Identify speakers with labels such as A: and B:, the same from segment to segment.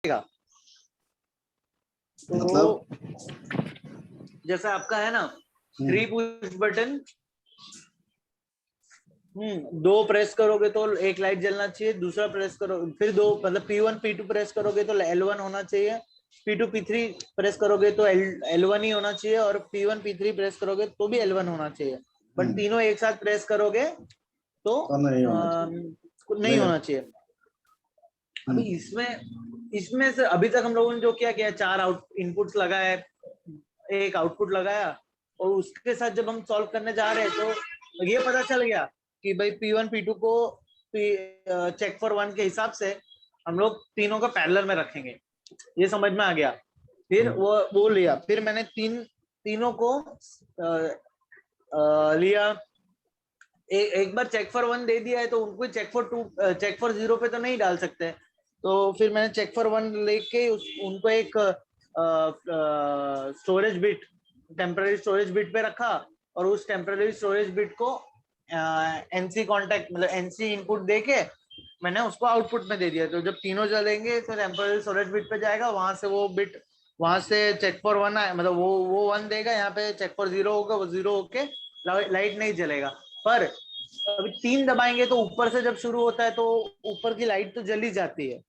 A: मतलब
B: जैसा आपका है ना 3 पुश बटन, दो प्रेस करोगे तो एक लाइट जलना चाहिए, दूसरा प्रेस करो फिर दो, मतलब P1 P2 प्रेस करोगे तो L1 होना चाहिए, P2 P3 प्रेस करोगे तो L1 ही होना चाहिए, और P1 P3 प्रेस करोगे तो भी L1 होना चाहिए। बट तीनों एक साथ प्रेस करोगे तो नहीं होना चाहिए। अभी इसमें से अभी तक हम लोगों ने जो किया 4 इनपुट्स लगाए, एक आउटपुट लगाया, और उसके साथ जब हम सॉल्व करने जा रहे हैं तो ये पता चल गया कि भाई P1 P2 को चेक फॉर 1 के हिसाब से हम लोग तीनों को पैरेलल में रखेंगे, ये समझ में आ गया। फिर वो लिया, फिर मैंने तीनों को लिया। एक बार चेक फॉर 1 दे दिया है तो उनको चेक फॉर 0 पे तो नहीं डाल सकते, तो फिर मैंने चेक फॉर 1 लेके उनको एक storage bit, temporary storage bit पे रखा, और उस टेम्पररी स्टोरेज बिट को एनसी कॉन्टेक्ट मतलब एनसी इनपुट देके मैंने उसको आउटपुट में दे दिया। तो जब तीनों चलेंगे तो टेम्पररी स्टोरेज बिट पे जाएगा, वहां से वो बिट, वहां से चेक फॉर 1 आए, मतलब वो 1 देगा, यहाँ पे चेक फॉर 0 होगा, वो 0 होके लाइट नहीं जलेगा। पर अभी 3 दबाएंगे तो ऊपर से जब शुरू होता है तो ऊपर की लाइट तो जल ही जाती है।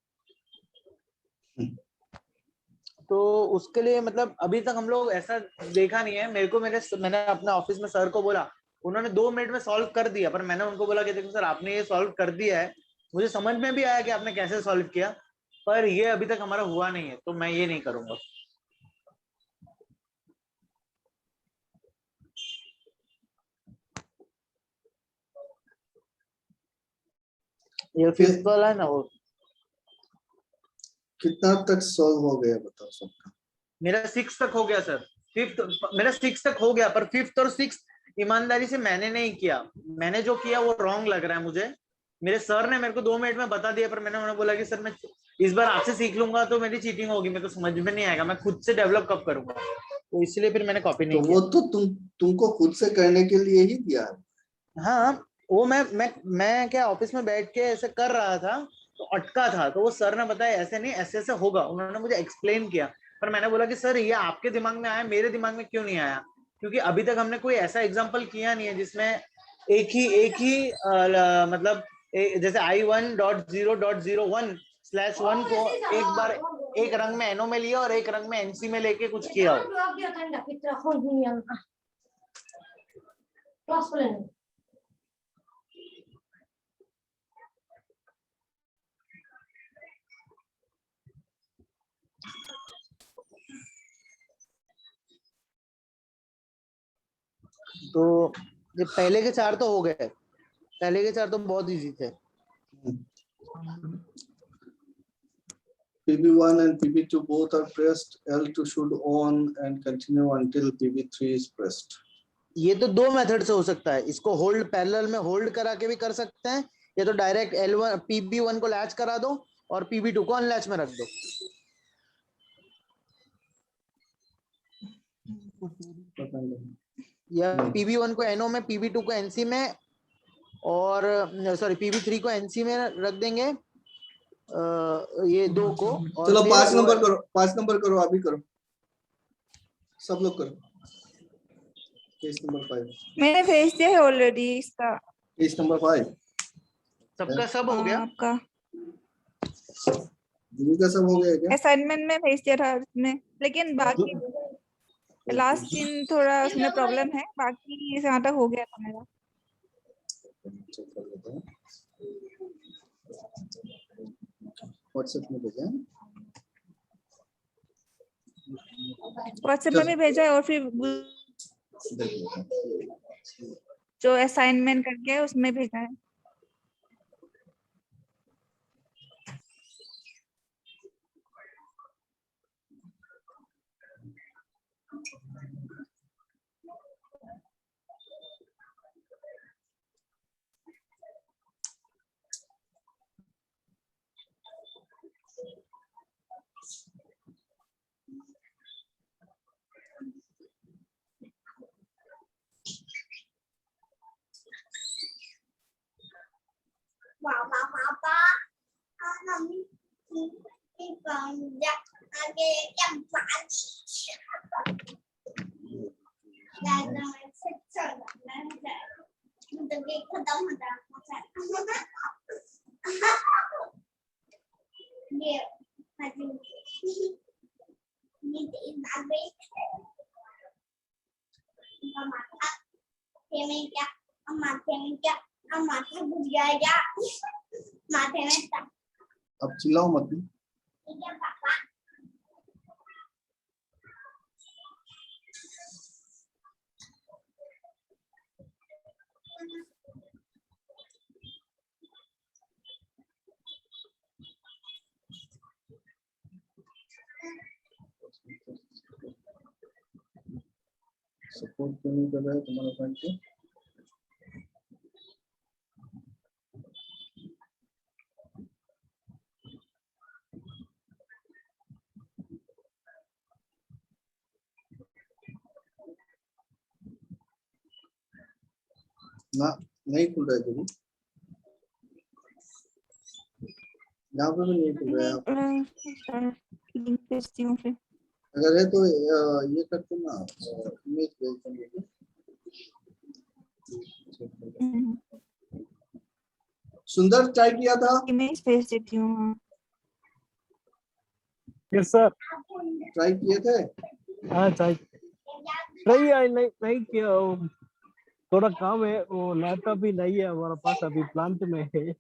B: तो उसके लिए मतलब अभी तक हम लोग ऐसा देखा नहीं है। मैंने अपने ऑफिस में सर को बोला, उन्होंने 2 मिनट में सॉल्व कर दिया, पर मैंने उनको बोला कि देखो सर आपने ये सॉल्व कर दिया है, मुझे समझ में भी आया कि आपने कैसे सॉल्व किया, पर ये अभी तक हमारा हुआ नहीं है, तो मैं ये नहीं करूंगा। ये 5th वाला है ना, वो
A: कितना तक सॉल्व हो गया बताओ सबका?
B: मेरा 6 तक हो गया सर, 5th मेरा 6 तक हो गया, पर 5th और 6th ईमानदारी से मैंने नहीं किया। मैंने जो किया वो रॉन्ग लग रहा है मुझे। मेरे सर ने मेरे को 2 मिनट में बता दिया, पर मैंने उन्हें बोला कि सर मैं इस बार आपसे सीख लूंगा तो मेरी चीटिंग होगी, मेरे को समझ में नहीं आएगा, मैं खुद से डेवलप कब करूंगा, तो इसलिए फिर मैंने कॉपी नहीं
A: तो
B: किया।
A: वो तो तुमको खुद से करने के लिए ही दिया है।
B: हाँ, वो मैं क्या ऑफिस में बैठ के ऐसे कर रहा था तो अटका था, तो वो सर ने बताया ऐसे नहीं ऐसे ऐसे होगा, उन्होंने मुझे एक्सप्लेन किया। पर मैंने बोला कि सर ये आपके दिमाग में आया, मेरे दिमाग में क्यों नहीं आया, क्योंकि अभी तक हमने कोई ऐसा एग्जाम्पल किया नहीं है जिसमें एक ही मतलब जैसे I1.0.01/1 को एक बार एक रंग में एनओ में लिया और एक रंग में एनसी में लेके कुछ किया हो। तो ये पहले के 4 तो हो गए, पहले के 4 तो बहुत इजी थे।
A: PB1 and PB2 both are pressed. L2 should on and continue until PB3 is pressed.
B: ये तो 2 मेथड से हो सकता है, इसको होल्ड पैरेलल में होल्ड करा के भी कर सकते हैं, या तो डायरेक्ट L1 PB1 को लैच करा दो और PB2 को अनलैच में रख दो। या PB1 को NO में, PB2 को NC में, और सॉरी PB3 को NC में रख देंगे, ये 2 को। और
A: चलो 5
B: नंबर
A: करो, 5 नंबर करो, अभी करो, सब लोग करो। केस नंबर 5
C: मैंने भेज दिया है ऑलरेडी इसका।
A: केस नंबर 5
B: सबका सब हो गया
C: आपका
A: दीदी का सब हो गया क्या?
C: असाइनमेंट में भेज दिया था उसमें, लेकिन बाकी लास्ट 3 थोड़ा उसमें प्रॉब्लम है, बाकी जहाँ तक हो गया था मेरा।
A: व्हाट्सएप में भेजा है,
C: व्हाट्सएप में भी भेजा है, और फिर जो असाइनमेंट करके है उसमें भेजा है।
A: अब चिल्लाओ मत। सपोर्ट क्यों नहीं कर रहा है तुम्हारा फ्रेंड को? ना नहीं खुल रहा है जरूर, यहाँ पे भी नहीं खुल रहा है।
C: लिंक भेजती हूँ फिर।
A: अगर है तो ये करते ना, इमेज भेज देंगे। सुंदर ट्राई किया था?
C: इमेज भेज देती हूँ।
D: Yes sir.
A: ट्राई किए थे?
D: हाँ ट्राई नहीं किया, थोड़ा काम है, वो लैपटॉप भी नहीं है हमारे पास, अभी प्लांट में है।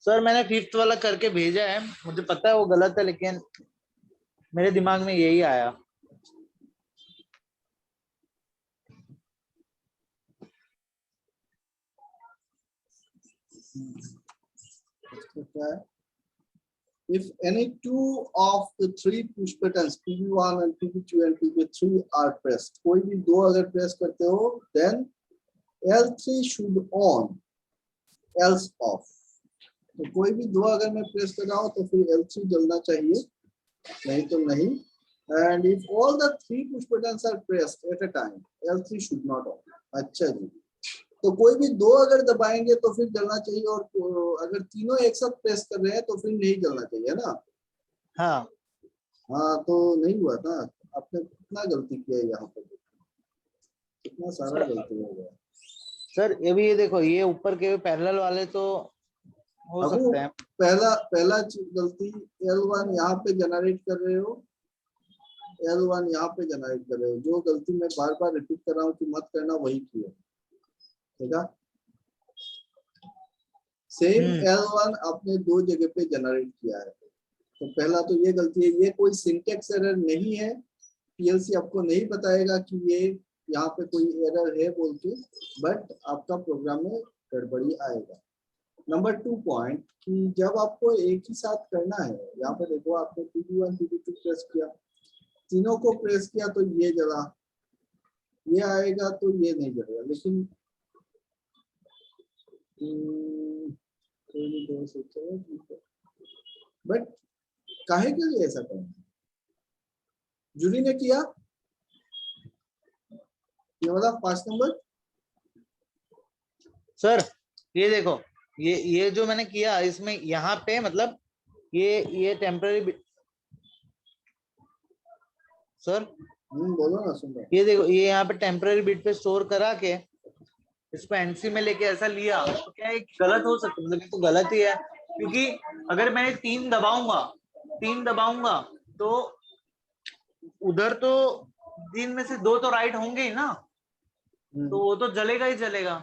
B: सर मैंने 5th वाला करके भेजा है, मुझे पता है वो गलत है, लेकिन मेरे दिमाग में यही आया।
A: If any two of the three push buttons PB1 and PB2 and PB3 are pressed, कोई भी दो अगर प्रेस करते हो, then L3 should on, else off. तो कोई भी दो अगर मैं प्रेस कर रहा हूँ तो फिर L3 जलना चाहिए, नहीं तो नहीं। And if all the three push buttons are pressed at a time, L3 should not on. अच्छा जी, तो कोई भी दो अगर दबाएंगे तो फिर जलना चाहिए, और अगर तीनों एक साथ प्रेस कर रहे हैं तो फिर नहीं जलना चाहिए ना।
B: हाँ
A: हाँ, तो नहीं हुआ ना, आपने कितना गलती किया है यहाँ पर, कितना सारा गलती हो गया
B: सर। ये भी, ये देखो, ये ऊपर के पैरेलल वाले तो हो
A: अब
B: सकते हैं।
A: पहला गलती, L1 यहाँ पे जनरेट कर रहे हो, L1 यहाँ पे जनरेट कर रहे हो, जो गलती मैं बार बार रिपीट कर रहा हूँ कि मत करना, वही किया, ठीक है। सेम L1 आपने दो जगह पे जनरेट किया है, तो पहला तो ये गलती है। ये कोई सिंटेक्स एरर नहीं है, पीएलसी आपको नहीं बताएगा कि ये यहाँ पे कोई एरर है बोल के, बट आपका प्रोग्राम में गड़बड़ी आएगा। नंबर 2 पॉइंट कि जब आपको एक ही साथ करना है, यहाँ पे देखो आपने PB1 PB2 प्रेस किया, तीनों को प्रेस किया तो ये जला, ये आएगा तो ये नहीं जलेगा, लेकिन बट काहे के लिए ऐसा करना? जूरी ने किया ये वाला 5 नंबर।
B: सर ये देखो, ये जो मैंने किया इसमें यहाँ पे मतलब ये टेम्पररी। सर
A: बोलो ना, सुन रहा।
B: ये देखो, ये यहाँ पे टेम्पररी बिट पे स्टोर करा के इसको एनसी में लेके ऐसा लिया, तो क्या एक गलत हो सकता है? मतलब ये तो गलत ही है, क्योंकि अगर मैं 3 दबाऊंगा तो उधर तो 3 में से 2 तो राइट होंगे ही ना, तो वो तो जलेगा ही जलेगा।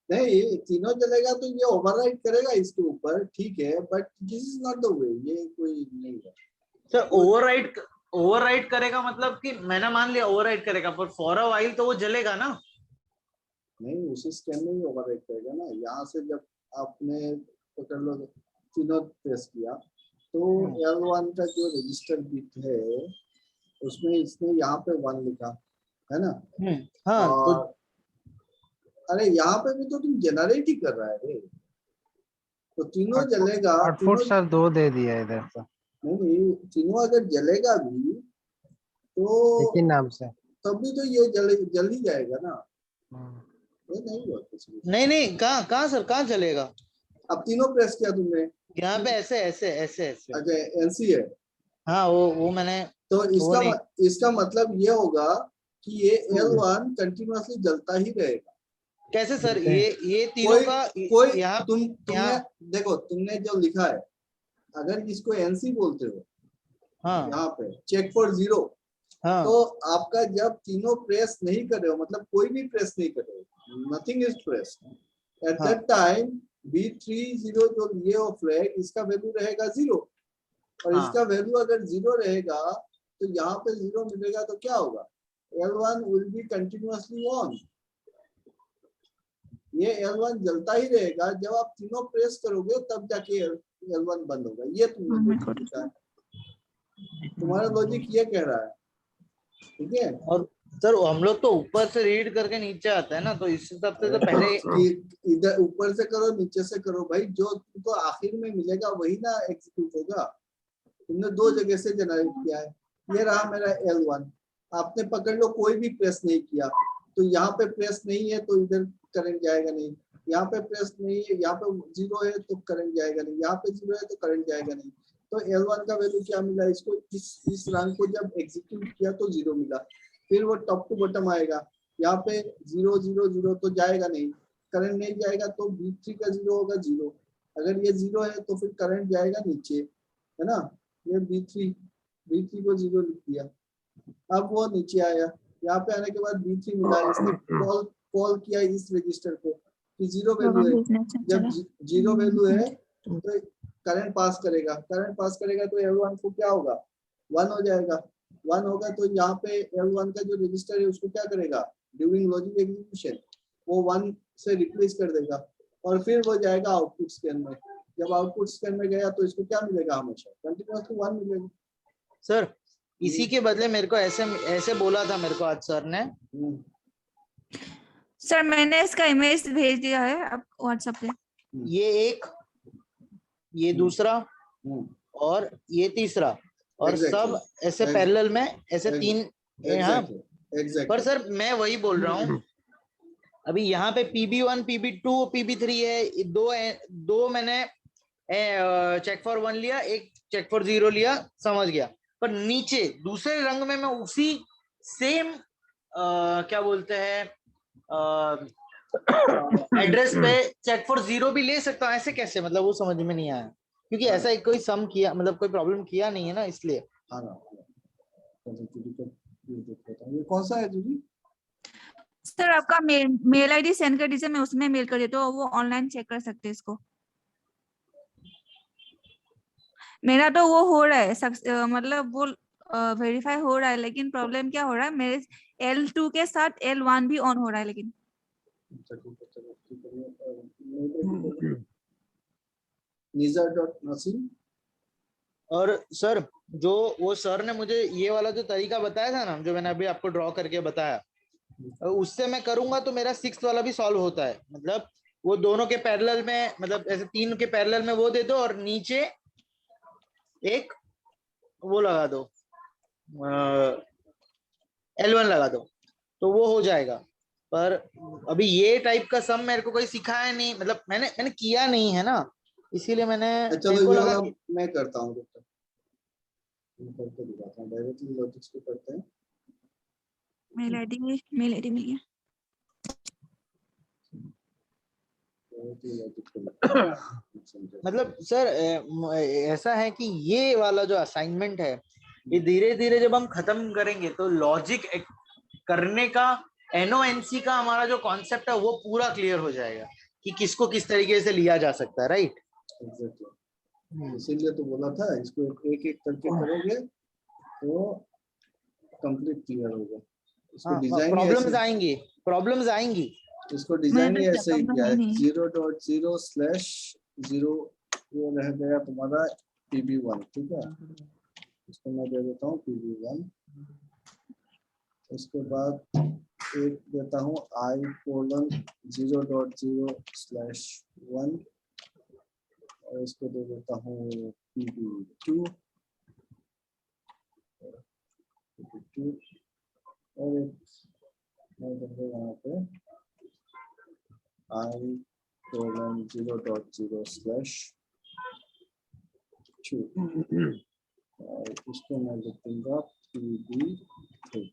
A: नहीं, तीनों जलेगा तो ये ओवरराइड करेगा इसके ऊपर, ठीक है, but this is not the way, ये कोई नहीं है।
B: सर ओवरराइड करेगा मतलब कि मैंने मान लिया ओवरराइड करेगा, पर फॉर अ व्हाइल तो वो जलेगा ना।
A: नहीं, उसी स्कैन में ही ओवरराइड करेगा ना। यहाँ से जब आपने पकड़ लो तीनों प्रेस किया तो L1 का जो रजिस्टर बिट है उसमें इसने यहाँ पे 1 लिखा है ना।
B: हाँ,
A: और अरे यहाँ पे भी तो तुम जनरेट ही कर रहा है रे, तो तीनों जलेगा।
E: आउटपुट सर 2 दे दिया इधर तो।
A: नहीं, तीनों अगर जलेगा भी तो
E: एक ही नाम से
A: तब भी तो ये जल ही जाएगा ना। ये नहीं हुआ कुछ भी।
B: नहीं नहीं, कहाँ कहाँ सर, कहाँ चलेगा?
A: अब तीनों प्रेस किया तुमने,
B: यहाँ पे ऐसे ऐसे ऐसे ऐसे।
A: अच्छा एनसी है,
B: हाँ वो मैंने
A: तो
B: वो नहीं।
A: इसका मतलब ये होगा कि ये L1 कंटिन्यूअसली जलता ही रहेगा।
B: कैसे सर? ये तीनों
A: कोई
B: का
A: कोई
B: यहाँ
A: तुमने
B: यहाँ
A: देखो, तुमने जो लिखा है, अगर इसको एनसी बोलते हो
B: हाँ
A: यहाँ पे चेक फॉर जीरो,
B: हाँ
A: तो आपका जब तीनों प्रेस नहीं कर रहे हो, मतलब कोई भी प्रेस नहीं कर रहे हो, नथिंग इज प्रेस, एट
B: हाँ।
A: दैट टाइम B30 जो लिए हो फ्लैग, इसका वैल्यू रहेगा 0, और
B: हाँ।
A: इसका वैल्यू अगर 0 रहेगा तो यहाँ पे 0 मिलेगा, तो क्या होगा, L1 will be continuously on. ये L1 जलता ही रहेगा, जब आप तीनों प्रेस करोगे तब जाके L1 बंद होगा। ये तुमने लॉजिक लिखा है, तुम्हारा लॉजिक ये कह रहा है, ठीक है।
B: और सर हम लोग तो ऊपर से रीड करके नीचे आता है ना, तो इस हिसाब से तो पहले
A: इधर ऊपर से करो नीचे से करो भाई, जो तुमको आखिर में मिलेगा वही ना एग्जीक्यूट होगा। तुमने दो जगह से जनरेट किया है, ये रहा मेरा L1, आपने पकड़ लो कोई भी प्रेस नहीं किया, तो यहाँ पे प्रेस नहीं है तो इधर करंट जाएगा नहीं, यहाँ पे प्रेस नहीं है, यहाँ पे 0 है तो करंट जाएगा नहीं, यहाँ पे 0 है तो करंट जाएगा नहीं। तो L1 का वैल्यू क्या मिला इसको, इस रंग को जब एग्जीक्यूट किया तो 0 मिला, फिर वो टॉप टू बॉटम आएगा, यहाँ पे 0 0 0 तो जाएगा नहीं, करंट नहीं जाएगा, तो B3 का 0 होगा 0, अगर ये 0 है तो फिर करंट जाएगा नीचे, है ना। ये B3 को 0 लिख दिया, अब वो नीचे आया, यहाँ पे आने के बाद B3 मिला, इसने कॉल किया इस रजिस्टर को कि 0 वैल्यू है, जब 0 वैल्यू है तो करंट पास करेगा, तो L1 को क्या होगा, 1 हो जाएगा, 1 होगा तो यहाँ पे L1 का जो रजिस्टर है उसको क्या करेगा, ड्यूरिंग लॉजिक एग्जीक्यूशन वो 1 से रिप्लेस कर देगा, और फिर वो जाएगा आउटपुट स्कैन में, जब आउटपुट स्कैन में गया तो इसको क्या मिलेगा, हमेशा कंटिन्यूअसली 1 मिलेगा।
B: सर इसी के बदले मेरे को ऐसे ऐसे बोला था मेरे को आज सर ने।
C: सर मैंने इसका इमेज भेज दिया है अब व्हाट्सएप पे।
B: ये एक, ये दूसरा और ये तीसरा, और सब ऐसे पैरेलल में ऐसे तीन यहाँ। पर सर मैं वही बोल रहा हूँ, अभी यहाँ पे PB1 PB2 PB3 है, दो मैंने चेक फॉर 1 लिया, एक चेक फॉर 0 लिया, समझ गया। पर नीचे दूसरे रंग में मैं उसी सेम क्या बोलते हैं एड्रेस पे चेक फॉर 0 भी ले सकता हूँ, ऐसे कैसे, मतलब वो समझ में नहीं आया, क्योंकि ऐसा कोई सम किया, मतलब कोई प्रॉब्लम किया नहीं है ना, इसलिए।
A: ये कौन सा है दीदी?
C: सर आपका मेल आईडी सेंड कर दीजिए, मैं उसमें मेल कर देता हूँ, वो ऑनलाइन चेक कर सकते हैं इसको। मेरा तो वो हो रहा है मतलब वो वेरीफाई हो रहा है, लेकिन प्रॉब्लम क्या हो रहा है, मेरे L2 के साथ L1 भी ऑन हो रहा है, लेकिन
A: Nizar.Nasim।
B: और सर जो वो सर ने मुझे ये वाला जो तरीका बताया था ना, जो मैंने अभी आपको ड्रॉ करके बताया, उससे मैं करूंगा तो मेरा 6th वाला भी सॉल्व होता है, मतलब वो दोनों के पैरेलल में, मतलब ऐसे 3 के पैरेलल में वो दे दो और नीचे एक वो लगा दो, L1 लगा दो, तो वो हो जाएगा। पर अभी ये टाइप का सम मेरे को कोई सिखाया नहीं, मतलब मैंने किया नहीं है ना, इसीलिए
A: चलो
B: मेरे को
A: ये
B: लगा
A: वाला मैं करता हूँ, करके दिखाता हूँ, डायरेक्टली लॉजिक्स को करते हैं।
C: मेल आईडी मिल गया।
B: मतलब सर ऐसा है कि ये वाला जो असाइनमेंट है, ये धीरे धीरे जब हम खत्म करेंगे तो लॉजिक करने का, NONC का हमारा जो कॉन्सेप्ट है वो पूरा क्लियर हो जाएगा कि किसको किस तरीके से लिया जा सकता है, राइट।
A: इसीलिए तो बोला था इसको एक एक करके करोगे तो कंप्लीट क्लियर होगा। इसको डिजाइन
B: प्रॉब्लम्स आएंगी।
A: इसको डिजाइन ही ऐसे ही किया है, 0.0/0 ये रह गया तुम्हारा PB1, ठीक है, इसको मैं दे देता हूँ PB1। उसके बाद एक देता हूँ I:0.0/1 और इसको दे देता हूँ PB2 और एक मैं दूंगा यहाँ पे I:0.0/2 और इसको मैं लिख दूंगा PB3।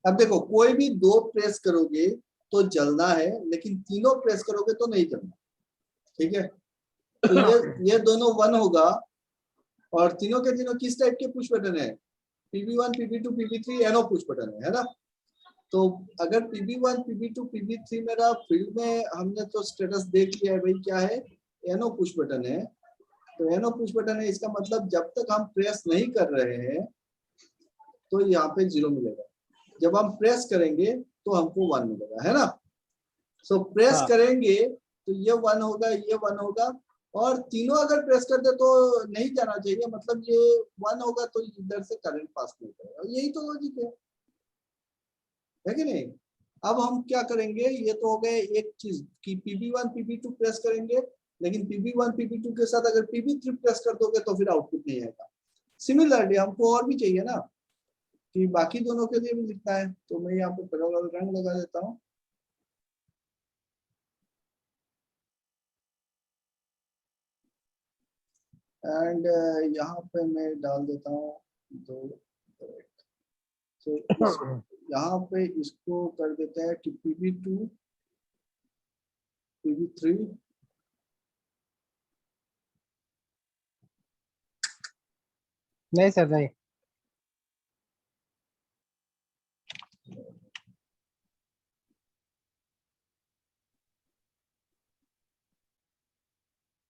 A: अब देखो कोई भी दो प्रेस करोगे तो जलना है, लेकिन तीनों प्रेस करोगे तो नहीं जलना, ठीक है। तो ये दोनों 1 होगा, और तीनों के तीनों किस टाइप के पुश बटन है? PB1 PB2 PB3 एनो पुश बटन है ना। तो अगर PB1 PB2 PB3 मेरा फील्ड में हमने तो स्टेटस देख लिया है भाई, क्या है? एनो पुश बटन है। तो एनो पुश बटन है, इसका मतलब जब तक हम प्रेस नहीं कर रहे हैं तो यहाँ पे 0 मिलेगा, जब हम प्रेस करेंगे तो हमको 1 मिलेगा, है ना। सो प्रेस करेंगे तो ये 1 होगा, ये 1 होगा, और तीनों अगर प्रेस कर दे तो नहीं जाना चाहिए, मतलब ये 1 होगा तो इधर से करंट पास नहीं करेगा। यही तो लॉजिक है कि नहीं। अब हम क्या करेंगे, ये तो हो गए एक चीज कि PB1 PB2 प्रेस करेंगे, लेकिन PB1 PB2 के साथ अगर PB3 प्रेस कर दोगे तो फिर आउटपुट नहीं आएगा। सिमिलरली हमको और भी चाहिए ना कि बाकी दोनों के लिए भी लिखना है, तो मैं यहाँ पे पैरेलल रंग लगा देता हूँ। एंड यहाँ पे मैं डाल देता हूँ 2। तो यहाँ पे इसको कर देते हैं कि PB2 PB3
E: नहीं सर नहीं।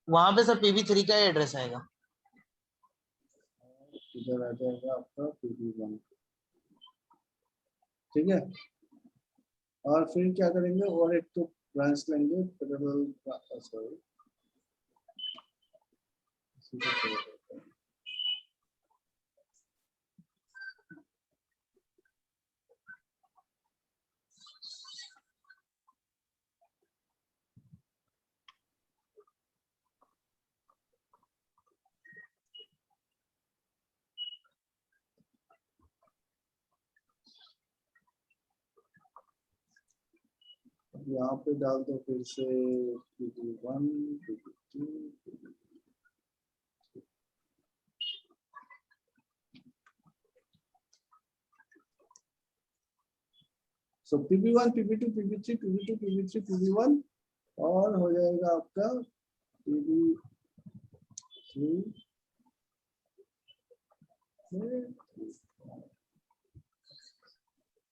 B: वहां पे सर PB3 का एड्रेस आएगा।
A: इधर आ जाएगा आपका PB1, ठीक है। और फिर क्या करेंगे, और एक तो ब्रांच लेंगे पैरेलल, सॉरी यहाँ पे डाल दो फिर से PB1 PB2 सो PB1 PB2 PB3 PB2 PB3 PB1, और हो जाएगा आपका PB3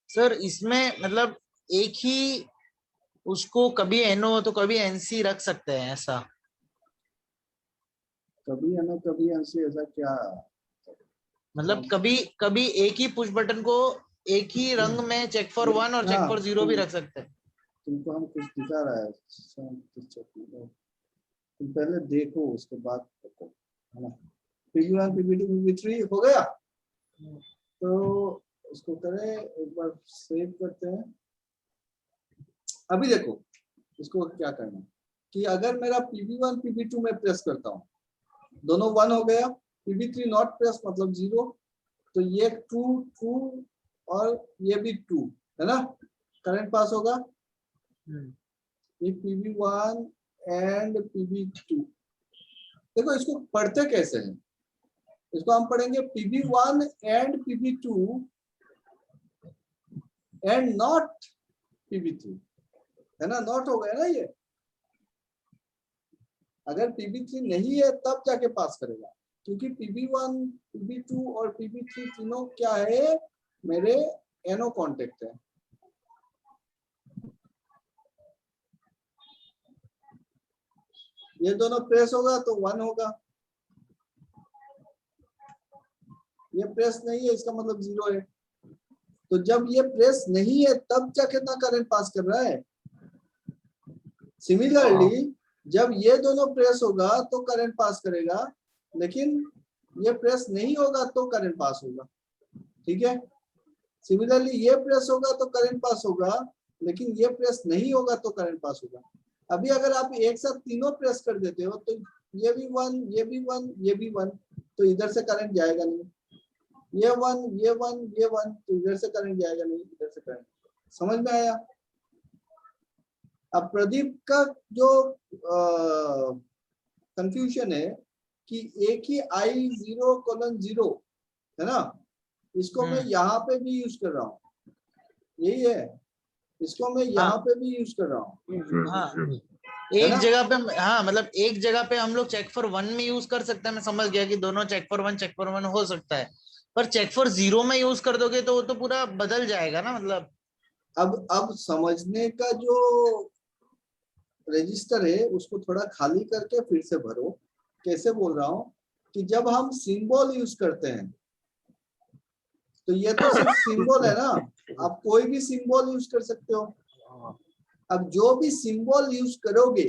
B: सर इसमें मतलब एक ही उसको कभी एनओ तो कभी एनसी रख सकते हैं ऐसा?
A: कभी है ना कभी ऐसे, ऐसा क्या?
B: मतलब कभी कभी एक ही पुश बटन को एक ही रंग में चेक फॉर 1 और चेक फॉर 0 भी रख सकते हैं।
A: तुमको हम कुछ दिखा रहा है, तुम पहले देखो उसके बाद देखो, है ना। PB1 PB2 PB3 हो गया, तो इसको करें एक बार सेव करते हैं। अभी देखो इसको क्या करना है कि अगर मेरा PB1 PB2 में प्रेस करता हूँ, दोनों 1 हो गया, PB3 नॉट प्रेस मतलब 0, तो ये 2 और ये भी 2, है ना, करंट पास होगा। ये PB1 एंड PB2, देखो इसको पढ़ते कैसे हैं, इसको हम पढ़ेंगे PB1 and PB2 and not PB3, है ना, नॉट हो गया ना ये। अगर PB3 नहीं है तब जाके पास करेगा, क्योंकि PB1 PB2 और PB3 तीनों क्या है, मेरे एनो कॉन्टेक्ट है। ये दोनों प्रेस होगा तो 1 होगा, ये प्रेस नहीं है इसका मतलब 0 है। तो जब ये प्रेस नहीं है तब जाके ना करंट पास कर रहा है। सिमिलरली जब ये दोनों प्रेस होगा तो करंट पास करेगा, लेकिन ये प्रेस नहीं होगा तो करंट पास होगा, ठीक है। सिमिलरली ये प्रेस होगा तो करंट पास होगा, लेकिन ये प्रेस नहीं होगा तो करंट पास होगा। अभी अगर आप एक साथ तीनों प्रेस कर देते हो तो ये भी 1, ये भी 1, ये भी 1, तो इधर से करंट जाएगा नहीं। ये 1, ये 1, ये 1, तो इधर से करंट जाएगा नहीं, इधर से करंट। समझ में आया? अब प्रदीप का जो कंफ्यूजन है कि एक ही I0:0 है ना, इसको मैं यहाँ पे भी यूज कर रहा हूँ, यही है, इसको मैं यहाँ पे भी यूज कर रहा हूँ।
B: हाँ, एक जगह पे, हाँ मतलब एक जगह पे हम लोग चेक फॉर 1 में यूज कर सकते हैं। मैं समझ गया कि दोनों चेक फॉर 1 हो सकता है, पर चेक फॉर 0 में यूज कर दोगे तो वो तो पूरा बदल जाएगा ना। मतलब
A: अब समझने का जो रजिस्टर है उसको थोड़ा खाली करके फिर से भरो। कैसे बोल रहा हूँ कि जब हम सिंबल यूज करते हैं तो ये तो सिर्फ सिंबल है ना, आप कोई भी सिंबल यूज कर सकते हो। अब जो भी सिंबल यूज करोगे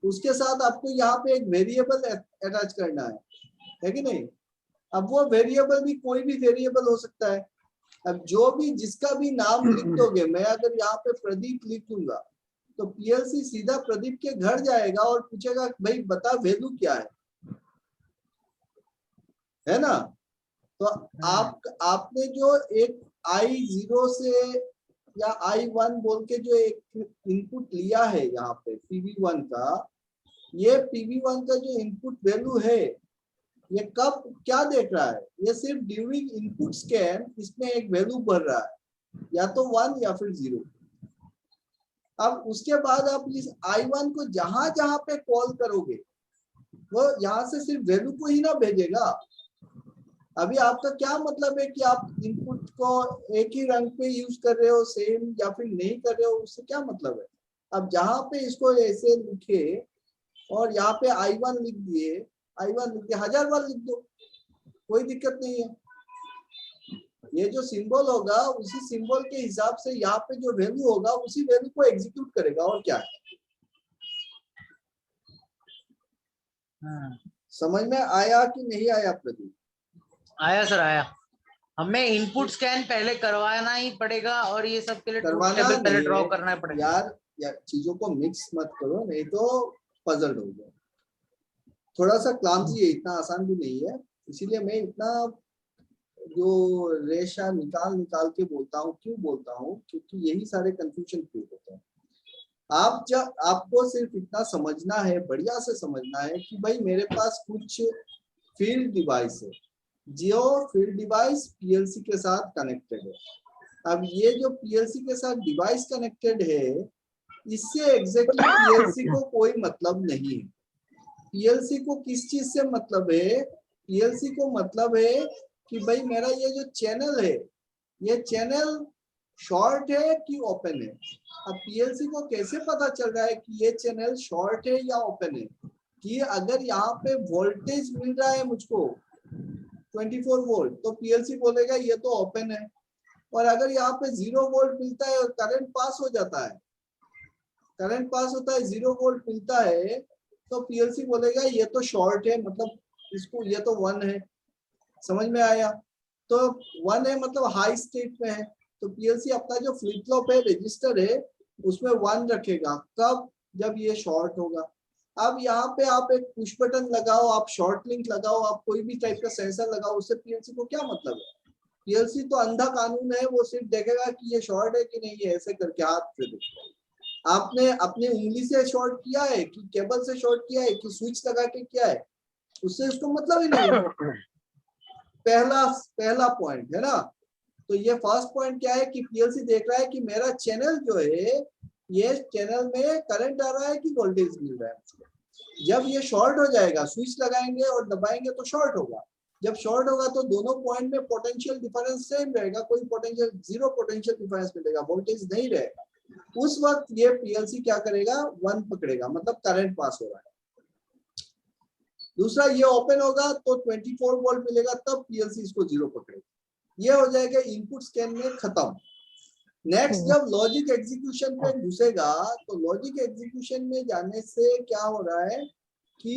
A: उसके साथ आपको यहाँ पे एक वेरिएबल अटैच करना है कि नहीं? अब वो वेरिएबल भी कोई भी वेरिएबल हो सकता है। अब जो भी जिसका भी नाम लिख दोगे, मैं अगर यहाँ पे प्रदीप लिख दूंगा तो पीएलसी सीधा प्रदीप के घर जाएगा और पूछेगा भाई बता वैल्यू क्या है ना? तो आपने जो एक I0 से या I1 बोल के जो एक इनपुट लिया है यहाँ पे PV1 का, ये PV1 का जो इनपुट वैल्यू है ये कब क्या देख रहा है? ये सिर्फ ड्यूरिंग इनपुट स्कैन इसमें एक वैल्यू भर रहा है, या तो 1 या फिर 0। अब उसके बाद आप इस I1 को जहां जहां पे कॉल करोगे वो यहाँ से सिर्फ वैल्यू को ही ना भेजेगा। अभी आपका क्या मतलब है कि आप इनपुट को एक ही रंग पे यूज कर रहे हो सेम या फिर नहीं कर रहे हो, उससे क्या मतलब है? अब जहां पे इसको ऐसे लिखे और यहाँ पे I1 लिख दिए, I1 लिख दिया, 1000 बार लिख दो, कोई दिक्कत नहीं है। ये जो सिंबल होगा उसी सिंबल के हिसाब से यहाँ पे जो वैल्यू होगा उसी वैल्यू को एग्जीक्यूट करेगा, और क्या है। समझ में आया कि नहीं आया प्रदीप?
B: आया सर, आया। हमें इनपुट स्कैन पहले करवाना ही पड़ेगा और ये सब के लिए ट्रूथ टेबल पहले ड्रॉ करना पड़ेगा।
A: यार चीजों को मिक्स मत करो, नहीं तो पजल्ड हो जाए। थोड़ा सा क्लामजी है, इतना आसान भी नहीं है, इसीलिए मैं इतना जो रेशा निकाल के बोलता हूँ। क्यों बोलता हूँ? क्योंकि यही सारे कंफ्यूजन क्रिएट होते हैं। आपको सिर्फ इतना समझना है, बढ़िया से समझना है कि भाई मेरे पास कुछ फील्ड डिवाइस है, जो फील्ड डिवाइस पीएलसी के साथ कनेक्टेड है। अब ये जो पीएलसी के साथ डिवाइस कनेक्टेड है इससे एग्जैक्टली पीएलसी को कोई मतलब नहीं है। पीएलसी को किस चीज से मतलब है? पीएलसी को मतलब है कि भाई मेरा ये जो चैनल है ये चैनल शॉर्ट है कि ओपन है। अब पीएलसी को कैसे पता चल रहा है कि ये चैनल शॉर्ट है या ओपन है? कि अगर यहाँ पे वोल्टेज मिल रहा है मुझको 24 वोल्ट तो पीएलसी बोलेगा ये तो ओपन है, और अगर यहाँ पे 0 वोल्ट मिलता है और करंट पास हो जाता है, करंट पास होता है 0 वोल्ट मिलता है, तो पीएलसी बोलेगा ये तो शॉर्ट है, मतलब इसको ये तो 1 है। समझ में आया? तो 1 है मतलब हाई स्टेट में है, तो पीएलसी अपना जो फ्लिप फ्लॉप है रजिस्टर है उसमें 1 रखेगा। कब? जब ये शॉर्ट होगा। अब यहाँ पे आप एक पुश बटन लगाओ, आप शॉर्ट लिंक लगाओ, आप कोई भी टाइप का सेंसर लगाओ, उससे पीएलसी को क्या मतलब है? पीएलसी तो अंधा कानून है, वो सिर्फ देखेगा कि ये शॉर्ट है कि नहीं है, ऐसे करके हाथ से देखो। आपने अपनी उंगली से शॉर्ट किया है कि केबल से शॉर्ट किया है कि स्विच लगा के किया है, उससे उसको मतलब ही नहीं है। पहला पॉइंट है ना। तो ये फर्स्ट पॉइंट क्या है कि पीएलसी देख रहा है कि मेरा चैनल जो है ये चैनल में करंट आ रहा है कि वोल्टेज मिल रहा है। जब ये शॉर्ट हो जाएगा, स्विच लगाएंगे और दबाएंगे तो शॉर्ट होगा। जब शॉर्ट होगा तो दोनों पॉइंट में पोटेंशियल डिफरेंस सेम रहेगा, कोई पोटेंशियल 0 पोटेंशियल डिफरेंस मिलेगा, वोल्टेज नहीं रहेगा। उस वक्त ये पीएलसी क्या करेगा? 1 पकड़ेगा, मतलब करंट पास हो रहा है। दूसरा, ये ओपन होगा तो 24 वोल्ट मिलेगा, तब पीएलसी इसको 0 पकड़ेगा। ये हो जाएगा इनपुट स्कैन में खत्म। नेक्स्ट, जब लॉजिक एग्जीक्यूशन पे घुसेगा तो लॉजिक एग्जीक्यूशन में जाने से क्या हो रहा है कि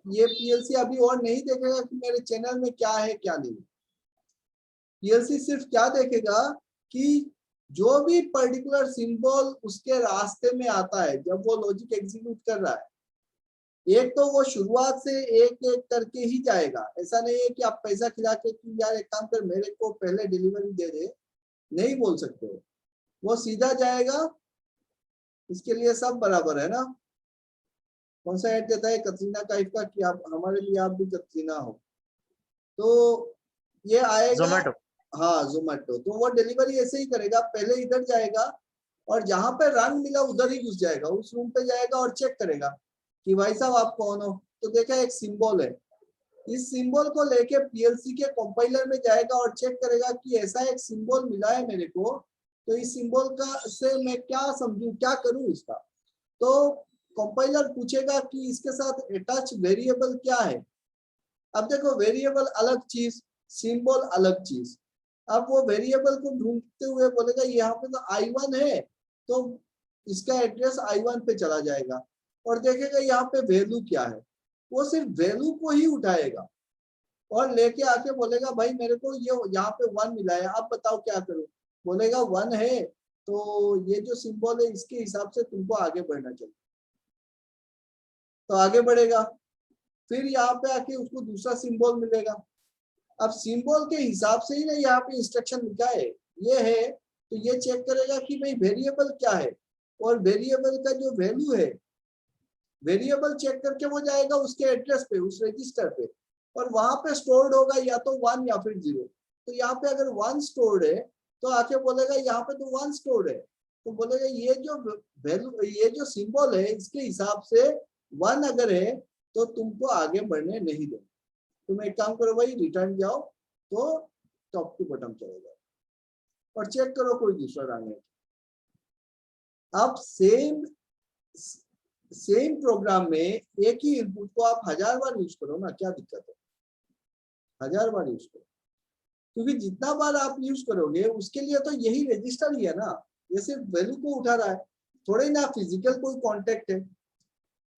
A: ये पीएलसी अभी और नहीं देखेगा कि मेरे चैनल में क्या है क्या नहीं। पीएलसी सिर्फ क्या देखेगा कि जो भी पर्टिकुलर सिंबल उसके रास्ते में आता है जब वो लॉजिक एग्जीक्यूट कर रहा है, एक तो वो शुरुआत से एक एक करके ही जाएगा। ऐसा नहीं है कि आप पैसा खिला के कि यार एक काम कर मेरे को पहले डिलीवरी दे दे, नहीं बोल सकते हो। वो सीधा जाएगा, इसके लिए सब बराबर है ना। कौन सा ऐड देता है कतरीना कैफ का कि आप हमारे लिए आप भी कतरीना हो, तो ये आएगा।
B: जोमेटो।
A: हाँ जोमेटो, तो वो डिलीवरी ऐसे ही करेगा, पहले इधर जाएगा और जहां पे रंग मिला उधर ही घुस जाएगा, उस रूम पे जाएगा और चेक करेगा कि भाई साहब आप कौन हो। तो देखा एक सिंबल है, इस सिंबल को लेके पीएलसी के कंपाइलर में जाएगा और चेक करेगा कि ऐसा एक सिंबल मिला है मेरे को, तो इस सिंबल का से मैं क्या समझूं, क्या करूं इसका। तो कंपाइलर पूछेगा कि इसके साथ अटैच वेरिएबल क्या है। अब देखो वेरिएबल अलग चीज, सिंबल अलग चीज। अब वो वेरिएबल को ढूंढते हुए बोलेगा यहाँ पे तो I1 है, तो इसका एड्रेस I1 पे चला जाएगा और देखेगा यहाँ पे वैल्यू क्या है। वो सिर्फ वैल्यू को ही उठाएगा और लेके आके बोलेगा भाई मेरे को ये यहाँ पे 1 मिला है, आप बताओ क्या करूं। बोलेगा 1 है तो ये जो सिंबल है इसके हिसाब से तुमको आगे बढ़ना चाहिए, तो आगे बढ़ेगा। फिर यहाँ पे आके उसको दूसरा सिंबल मिलेगा। अब सिंबल के हिसाब से ही ना यहाँ पे इंस्ट्रक्शन लिखा है, ये है तो ये चेक करेगा कि भाई वेरिएबल क्या है, और वेरिएबल का जो वैल्यू है, वेरिएबल चेक करके वो जाएगा उसके एड्रेस पे, उस रजिस्टर पे, और वहां पे स्टोर्ड होगा या तो 1 या फिर 0। तो यहाँ पे अगर 1 स्टोर्ड है तो आके बोलेगा यहाँ पे तो 1 स्टोर्ड है, तो बोलेगा ये जो वैल्यू, ये जो सिंबल है इसके हिसाब से 1 अगर है तो तुमको आगे बढ़ने नहीं दो। तुम एक काम करो भाई रिटर्न जाओ, तो टॉप टू बटन चलेगा और चेक करो कोई दूसरा रंग है। अब सेम प्रोग्राम में एक ही इनपुट को आप 1000 बार यूज करो ना, क्या दिक्कत है, 1000 बार यूज करो, क्योंकि जितना बार आप यूज करोगे उसके लिए तो यही रजिस्टर ही है ना, ये सिर्फ वैल्यू को उठा रहा है, थोड़े ना फिजिकल कोई कॉन्टेक्ट है।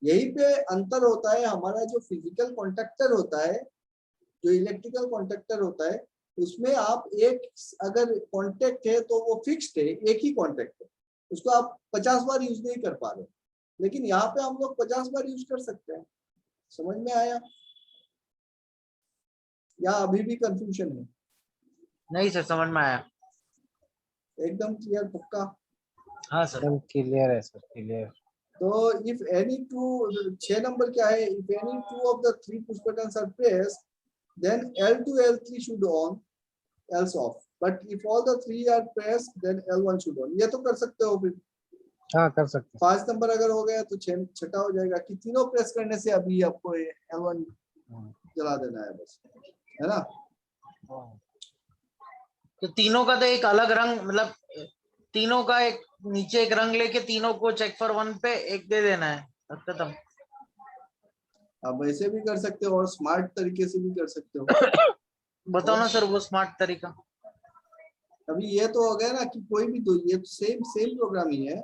A: यही पे अंतर होता है, हमारा जो फिजिकल कॉन्टेक्टर होता है, जो इलेक्ट्रिकल कॉन्टेक्टर होता है, उसमें आप एक अगर कॉन्टेक्ट है तो वो फिक्स्ड है, एक ही कॉन्टेक्ट है, उसको आप 50 बार यूज नहीं कर पा रहे, लेकिन यहाँ पे हम लोग 50 बार यूज कर सकते हैं। समझ में आया या अभी भी कंफ्यूजन है?
B: नहीं सर समझ में आया।
A: एकदम क्लियर पक्का?
B: हाँ सर।
E: एकदम क्लियर है सर, क्लियर।
A: तो इफ एनी टू, 6 नंबर क्या है, if any two of the 3 push buttons are pressed then L2 L3 should on, else off, but if all the 3 are pressed then L1 should on। ये तो कर सकते हो फिर।
E: हाँ कर सकते हैं।
A: 5 नंबर अगर हो गया तो 6 हो जाएगा कि तीनों प्रेस करने से अभी आपको L1 जला देना है बस, है ना।
B: तो तीनों का तो एक अलग रंग, मतलब तीनों का एक नीचे एक रंग लेके तीनों को चेक फॉर 1 पे एक दे देना है, खत्म।
A: आप ऐसे भी कर सकते हो और स्मार्ट तरीके से भी कर सकते हो।
B: बताओ ना सर वो स्मार्ट तरीका।
A: अभी ये तो हो गया ना कि कोई भी दो, ये तो सेम प्रोग्राम ही है।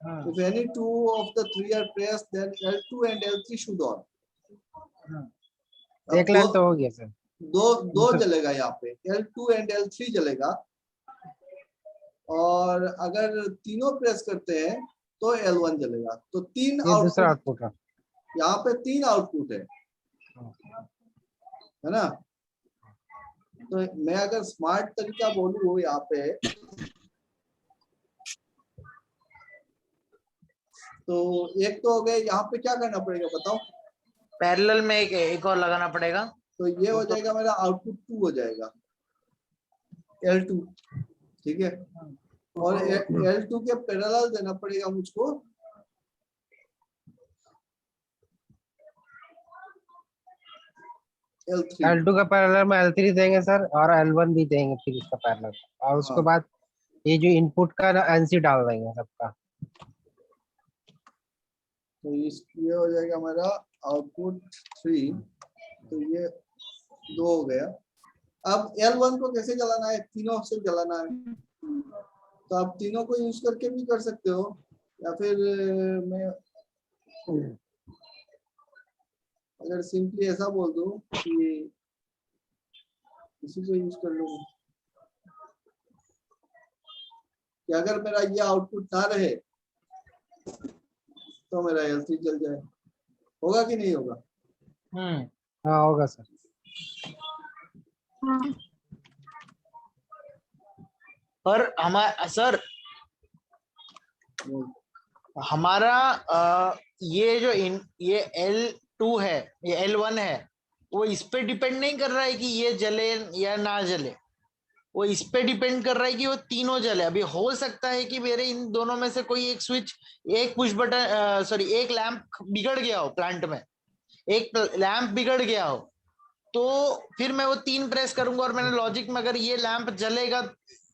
A: If any 2 of the 3 are pressed then L2 and L3 should on।
E: एक लाइन तो हो गया सर।
A: दो जलेगा यहाँ पे, L2 and L3 जलेगा, और अगर तीनों प्रेस करते हैं तो L1 जलेगा। तो 3
E: ये दूसरा
A: आउटपुट,
E: आउटपुट है।
A: यहाँ पे 3 आउटपुट है ना। तो मैं अगर स्मार्ट तरीका बोलूँ यहाँ पे, तो एक तो हो गया, यहाँ पे क्या करना पड़ेगा बताओ।
B: पैरेलल में एक और लगाना पड़ेगा,
A: तो ये हो जाएगा मेरा आउटपुट 2 हो जाएगा, L2, ठीक है। और L2 के पैरेलल देना पड़ेगा मुझको L3।
E: L2 का पैरेलल में L3 देंगे सर, और L1 भी देंगे फिर इसका पैरेलल, और उसके बाद ये जो इनपुट का ना NC डाल देंगे सबका।
A: तो ये हो जाएगा हमारा आउटपुट 3, तो ये 2 हो गया। अब L1 को कैसे जलाना है, तीनों से जलाना है, तो आप तीनों को यूज करके भी कर सकते हो, या फिर मैं अगर सिंपली ऐसा बोल दूं कि इसी को यूज कर लूं, कि अगर मेरा ये आउटपुट ना रहे तो मेरा L3 जल जाए। होगा कि नहीं होगा?
E: हाँ होगा सर।
C: हाँ,
B: पर हमारा सर हमारा ये जो ये L2 है, ये L1 है, वो इस पे डिपेंड नहीं कर रहा है कि ये जले या ना जले, वो इस पे डिपेंड कर रहा है कि वो तीनों जले। अभी हो सकता है कि मेरे इन दोनों में से कोई एक स्विच, एक पुश बटन, सॉरी एक लैंप बिगड़ गया हो प्लांट में, एक लैंप बिगड़ गया हो, तो फिर मैं वो 3 प्रेस करूंगा और मैंने लॉजिक में अगर ये लैंप जलेगा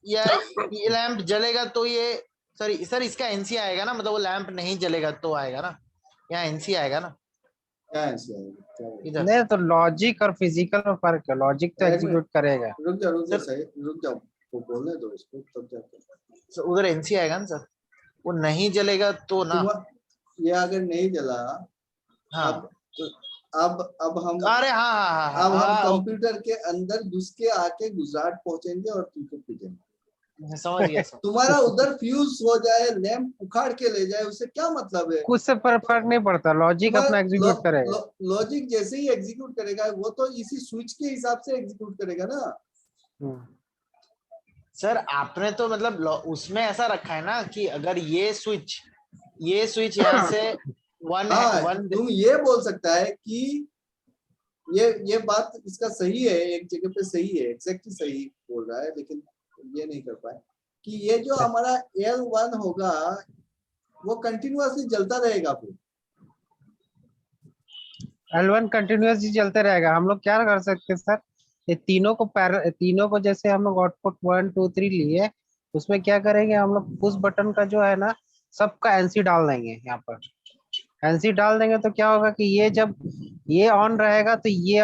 B: या ये लैंप जलेगा तो ये, सॉरी सर इसका एनसी आएगा ना, मतलब वो लैंप नहीं जलेगा तो आएगा ना, यहाँ एनसी आएगा ना
A: क्या आंसर है? क्या है?
B: इधर।
E: नहीं तो लॉजिक और फिजिकल में फर्क है, लॉजिक तो
A: एक
E: एग्जीक्यूट करेगा।
A: रुक जा
B: सर-
A: सही, रुक जाओ, वो बोलने दो इसको तब जाके।
B: तो उधर एनसी आएगा ना सर, वो नहीं जलेगा तो ना।
A: ये अगर नहीं जला,
B: हाँ
A: अब हम
B: अरे हाँ हाँ हाँ
A: अब हम
B: हाँ,
A: कंप्यूटर के अंदर घुस के आके गुजरात पहुंचेंगे और तुमको पीटेंगे।
B: मैं समझ गया सर।
A: तुम्हारा उधर फ्यूज हो जाए, लैंप उखाड़ के ले जाए, उससे क्या मतलब है?
E: कुछ से फर्क नहीं पड़ता, लॉजिक अपना एग्जीक्यूट करेगा।
A: लॉजिक जैसे ही एग्जीक्यूट करेगा वो तो इसी स्विच के हिसाब से एग्जीक्यूट करेगा ना।
B: सर आपने तो मतलब उसमें ऐसा रखा है ना कि अगर ये स्विच यहाँ से वन
A: तुम ये बोल सकता है कि ये बात इसका सही है, एक जगह पे सही है, एग्जैक्टली सही बोल रहा है, लेकिन ये नहीं कर पाए कि ये जो हमारा L1 होगा वो कंटिन्यूअसली जलता रहेगा। फिर
E: L1 कंटिन्यूअसली चलते रहेगा। हम लोग क्या कर सकते हैं सर, ये तीनों को जैसे हम लोग आउटपुट 1 2 3 लिए, उसमें क्या करेंगे हम लोग, पुश बटन का जो है ना सबका एनसी डाल देंगे। यहाँ पर एनसी डाल देंगे तो क्या होगा कि ये जब ये ऑन रहेगा तो ये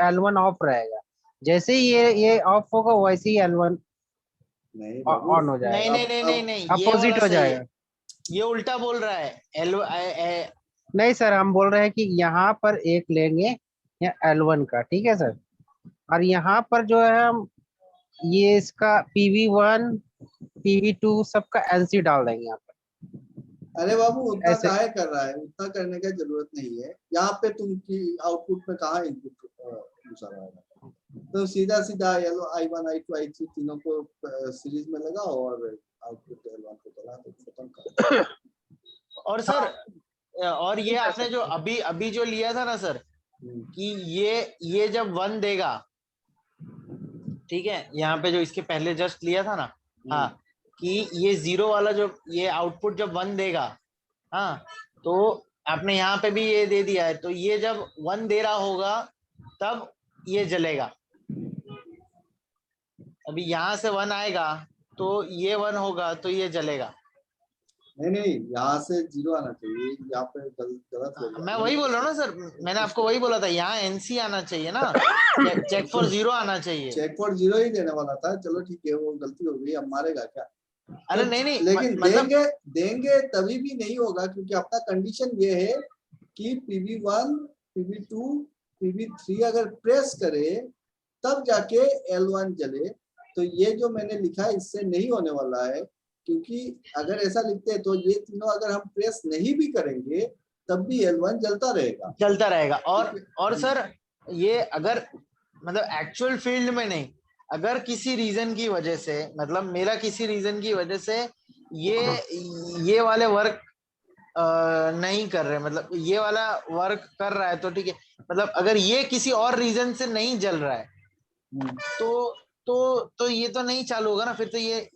E: L1 ऑफ रहेगा, जैसे ही ये ऑफ होगा वैसे ही L1
A: नहीं
E: ऑन हो
B: नहीं
E: जाएगा,
B: नहीं नहीं नहीं नहीं, ये
E: अपोजिट
B: वाला
E: हो
B: सही है,
E: जाएगा।
B: ये उल्टा बोल रहा है।
E: नहीं सर, हम बोल रहे हैं कि यहाँ पर एक लेंगे या L1 का, ठीक है सर, और यहाँ पर जो है हम ये इसका PV1 PV2 सबका एनसी डाल देंगे यहाँ पर।
A: अरे बाबू उतना
E: ऐसे
A: काहे कर रहा है? उतना करने का जरूरत नहीं है। यहाँ पे तुमकी आउटपुट में कहाँ इनपुट घुसा रहा है? तो सीधा सीधा I1 I2 I3 तीनों को सीरीज में लगाओ और आउटपुट L1 को चला दो, खत्म कर।
B: और सर और ये आपने जो अभी जो लिया था ना सर, कि ये जब 1 देगा, ठीक है, यहाँ पे जो इसके पहले जस्ट लिया था ना, हाँ, कि ये 0 वाला जो ये आउटपुट जब 1 देगा, हाँ, तो आपने यहाँ पे भी ये दे दिया है, तो ये जब 1 दे रहा होगा तब ये जलेगा। अभी यहाँ से 1 आएगा तो ये 1 होगा तो ये जलेगा।
A: नहीं यहाँ से 0 आना चाहिए, यहाँ पे गलत हो गया।
B: मैं वही बोल रहा हूँ ना सर, मैंने आपको वही बोला था, यहाँ एनसी आना चाहिए ना, चेक फॉर 0 आना चाहिए।
A: चेक फॉर 0 ही देने वाला था, चलो ठीक है, वो गलती हो गई, अब मारेगा क्या?
B: अरे नहीं
A: लेकिन
B: मतलब
A: देंगे तभी भी नहीं होगा, क्योंकि अपना कंडीशन ये है कि PV1 PV2 PV3 अगर प्रेस करे तब जाके L1 जले। तो ये जो मैंने लिखा है इससे नहीं होने वाला है, क्योंकि अगर ऐसा लिखते हैं तो ये तीनों अगर हम प्रेस नहीं भी करेंगे तब भी L1 जलता रहेगा।
B: और सर ये अगर मतलब एक्चुअल फील्ड में नहीं, अगर किसी रीजन की वजह से, मतलब मेरा किसी रीजन की वजह से ये वाले वर्क नहीं कर रहे, मतलब ये वाला वर्क कर रहा है तो ठीक है, मतलब अगर ये किसी और रीजन से नहीं जल रहा है तो ये तो नहीं चालू होगा ना, फिर तो ये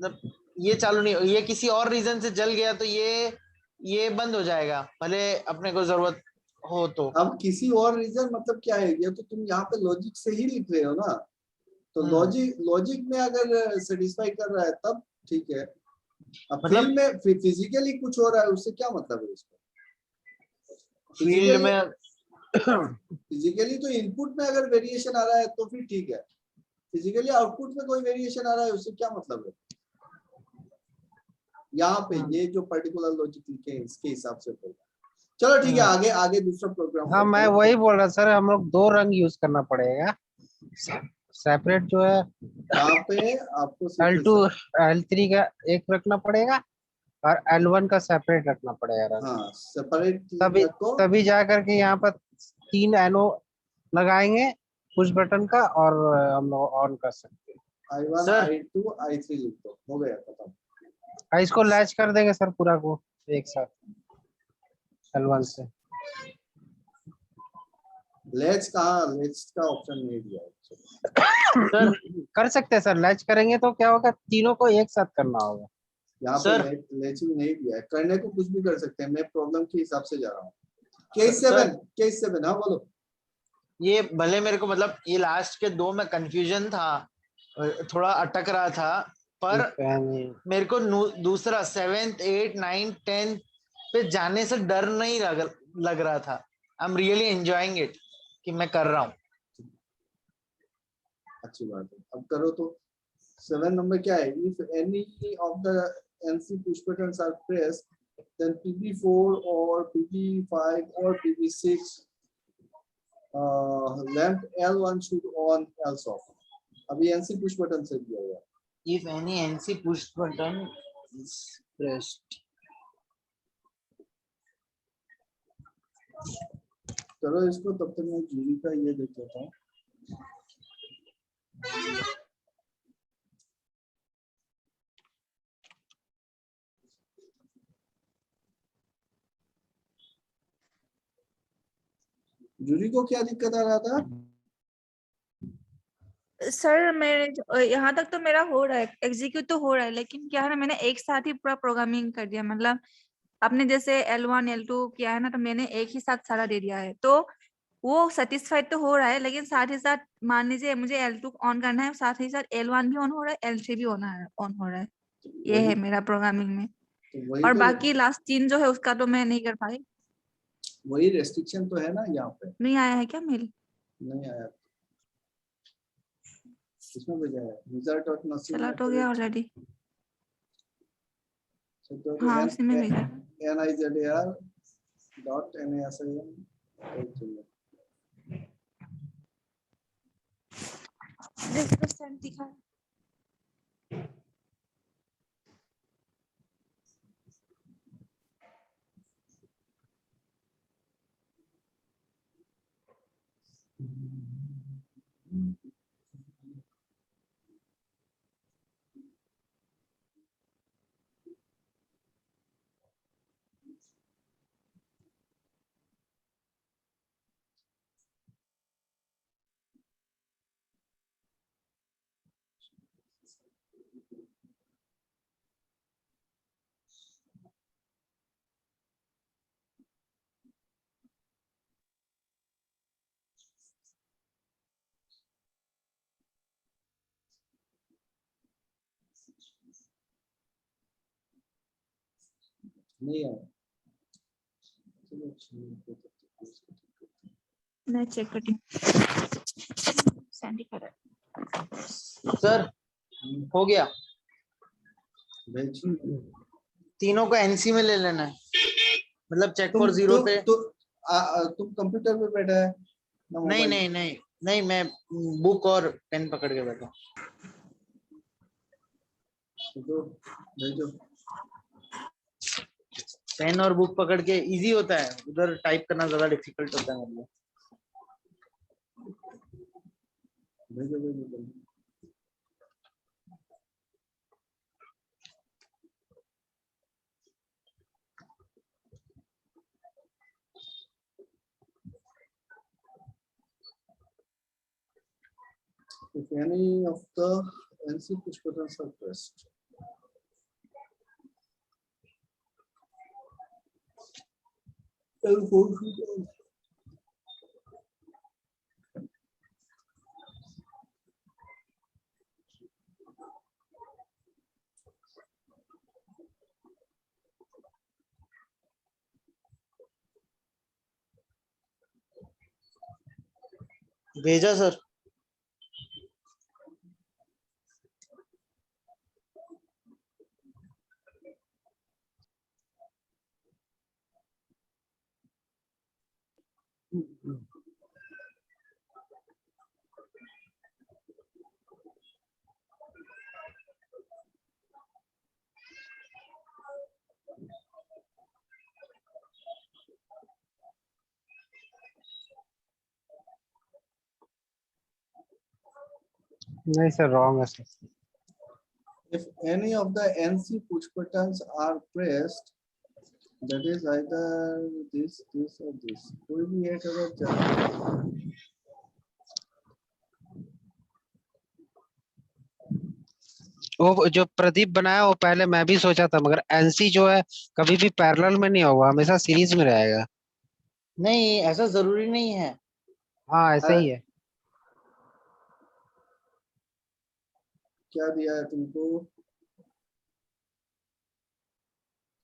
B: मतलब ये चालू नहीं, ये किसी और रीजन से जल गया तो ये बंद हो जाएगा, भले अपने को जरूरत हो तो।
A: अब किसी और रीजन मतलब क्या है? ये तो तुम यहाँ पे लॉजिक से ही लिख रहे हो ना, तो लॉजिक में अगर सेटिस्फाई कर रहा है तब ठीक है। अब
B: मतलब
A: फील्ड में फिजिकली कुछ हो रहा है, उससे क्या मतलब है इसको?
B: फील्ड में
A: फिजिकली तो इनपुट में अगर वेरिएशन आ रहा है तो फिर ठीक है, फिजिकली आउटपुट में कोई वेरिएशन आ रहा है उससे क्या मतलब है? यहाँ पे ये जो पर्टिकुलर लॉजिक लिखे हैं इसके हिसाब से बोल। चलो ठीक है, आगे दूसरा प्रोग्राम।
E: हाँ मैं वही बोल रहा सर, हम लोग 2 रंग यूज करना पड़ेगा, सेपरेट जो है
A: यहाँ पे आपको
E: L2
A: sequence-
E: L3 का एक रखना पड़ेगा और L1 का सेपरेट रखना पड़ेगा।
A: हाँ सेपरेट
E: तभी
A: रखो।
E: तभी जा करके यहाँ पर 3 एनो लगाएंगे पुश बटन का और हम लोग ऑन कर सकते हैं।
A: I1
B: sir.
A: I2 I3 लिख दो, हो गया खत्म।
E: इसको लैच कर देंगे सर पूरा को एक साथ L1 से।
A: लेट्स कहाँ, लेट्स का ऑप्शन नहीं दिया है।
B: सर
E: कर सकते हैं सर, लैच करेंगे तो क्या होगा, तीनों को एक साथ करना होगा।
A: यहाँ पे
B: सर।
A: लेचिंग नहीं दिया है, करने को कुछ भी कर सकते हैं, मैं प्रॉब्लम के हिसाब से जा रहा हूँ। केस 7 हाँ बोलो।
B: ये भले मेरे को मतलब ये लास्ट के 2 में कंफ्यूजन था, थोड़ा अटक रहा था, पर मेरे को दूसरा 7th 8th 9th 10th पे जाने से डर नहीं लग रहा था। I am really enjoying it कि मैं कर रहा हूँ।
A: अच्छी बात है, अब करो तो। 7 नंबर क्या है? If any of the NC push buttons are pressed, then PB4 or PB5 or PB6 lamp L1 should on, else off। अभी NC push button से दिया हुआ है।
B: If any NC push button is pressed,
A: चलो इसको, तब तक मैं जूरी का ये देख लेता हूँ। जूरी को क्या दिक्कत आ रहा था?
C: सर मेरे यहाँ तक तो मेरा हो रहा है, एग्जीक्यूट तो हो रहा है, लेकिन क्या है ना, मैंने एक साथ ही पूरा प्रोग्रामिंग कर दिया। मतलब आपने जैसे L1 L2 किया है ना, तो मैंने एक ही साथ सारा दे दिया है, तो वो सेटिस्फाइड तो हो रहा है, लेकिन साथ ही साथ मान लीजिए मुझे L2 ऑन करना है, साथ ही साथ L1 भी ऑन हो रहा है, L3 भी ऑन हो रहा है। ये है मेरा प्रोग्रामिंग में।
A: तो वही
C: और
A: तो,
C: बाकी लास्ट 3 जो है उसका तो मैं नहीं कर पाई।
A: वही रेस्ट्रिक्शन तो है ना यहाँ पे।
C: नहीं आया है क्या मेल?
A: नहीं आया, किसमें भेजा है? result.nasib
C: चला
A: में
C: तो गया ऑलरेडी।
A: तो
C: हाँ उसी में भेजा।
A: nizar dot nasim
C: दिखा।
A: नहीं आया। चलो
C: मैं चेक करती हूँ। सैंडी कर रहा है।
B: सर हो गया।
A: भेज।
B: तीनों को NC में ले लेना है, मतलब चेक फॉर 0 पे।
A: तुम कंप्यूटर पे बैठा है ना?
B: नहीं
A: मोबाइल?
B: नहीं नहीं नहीं, मैं बुक और पेन पकड़ के बैठा।
A: तो भेजो।
B: पेन और बुक पकड़ के इजी होता है, उधर टाइप करना ज्यादा डिफिकल्ट होता है मतलब।
A: भेजो भेजो। If any of the NC push buttons are pressed, L4 should on।
B: भेजा सर।
E: नहीं सर, रॉन्ग है sir.
A: If any of the NC push buttons are pressed, that is either this or this. कोई भी एक अगर चल
E: वो जो प्रदीप बनाया वो पहले मैं भी सोचा था, मगर एनसी जो है कभी भी पैरेलल में नहीं होगा, हमेशा सीरीज में रहेगा।
B: नहीं, ऐसा जरूरी नहीं है।
E: हाँ ऐसा ही है।
A: क्या दिया है तुमको?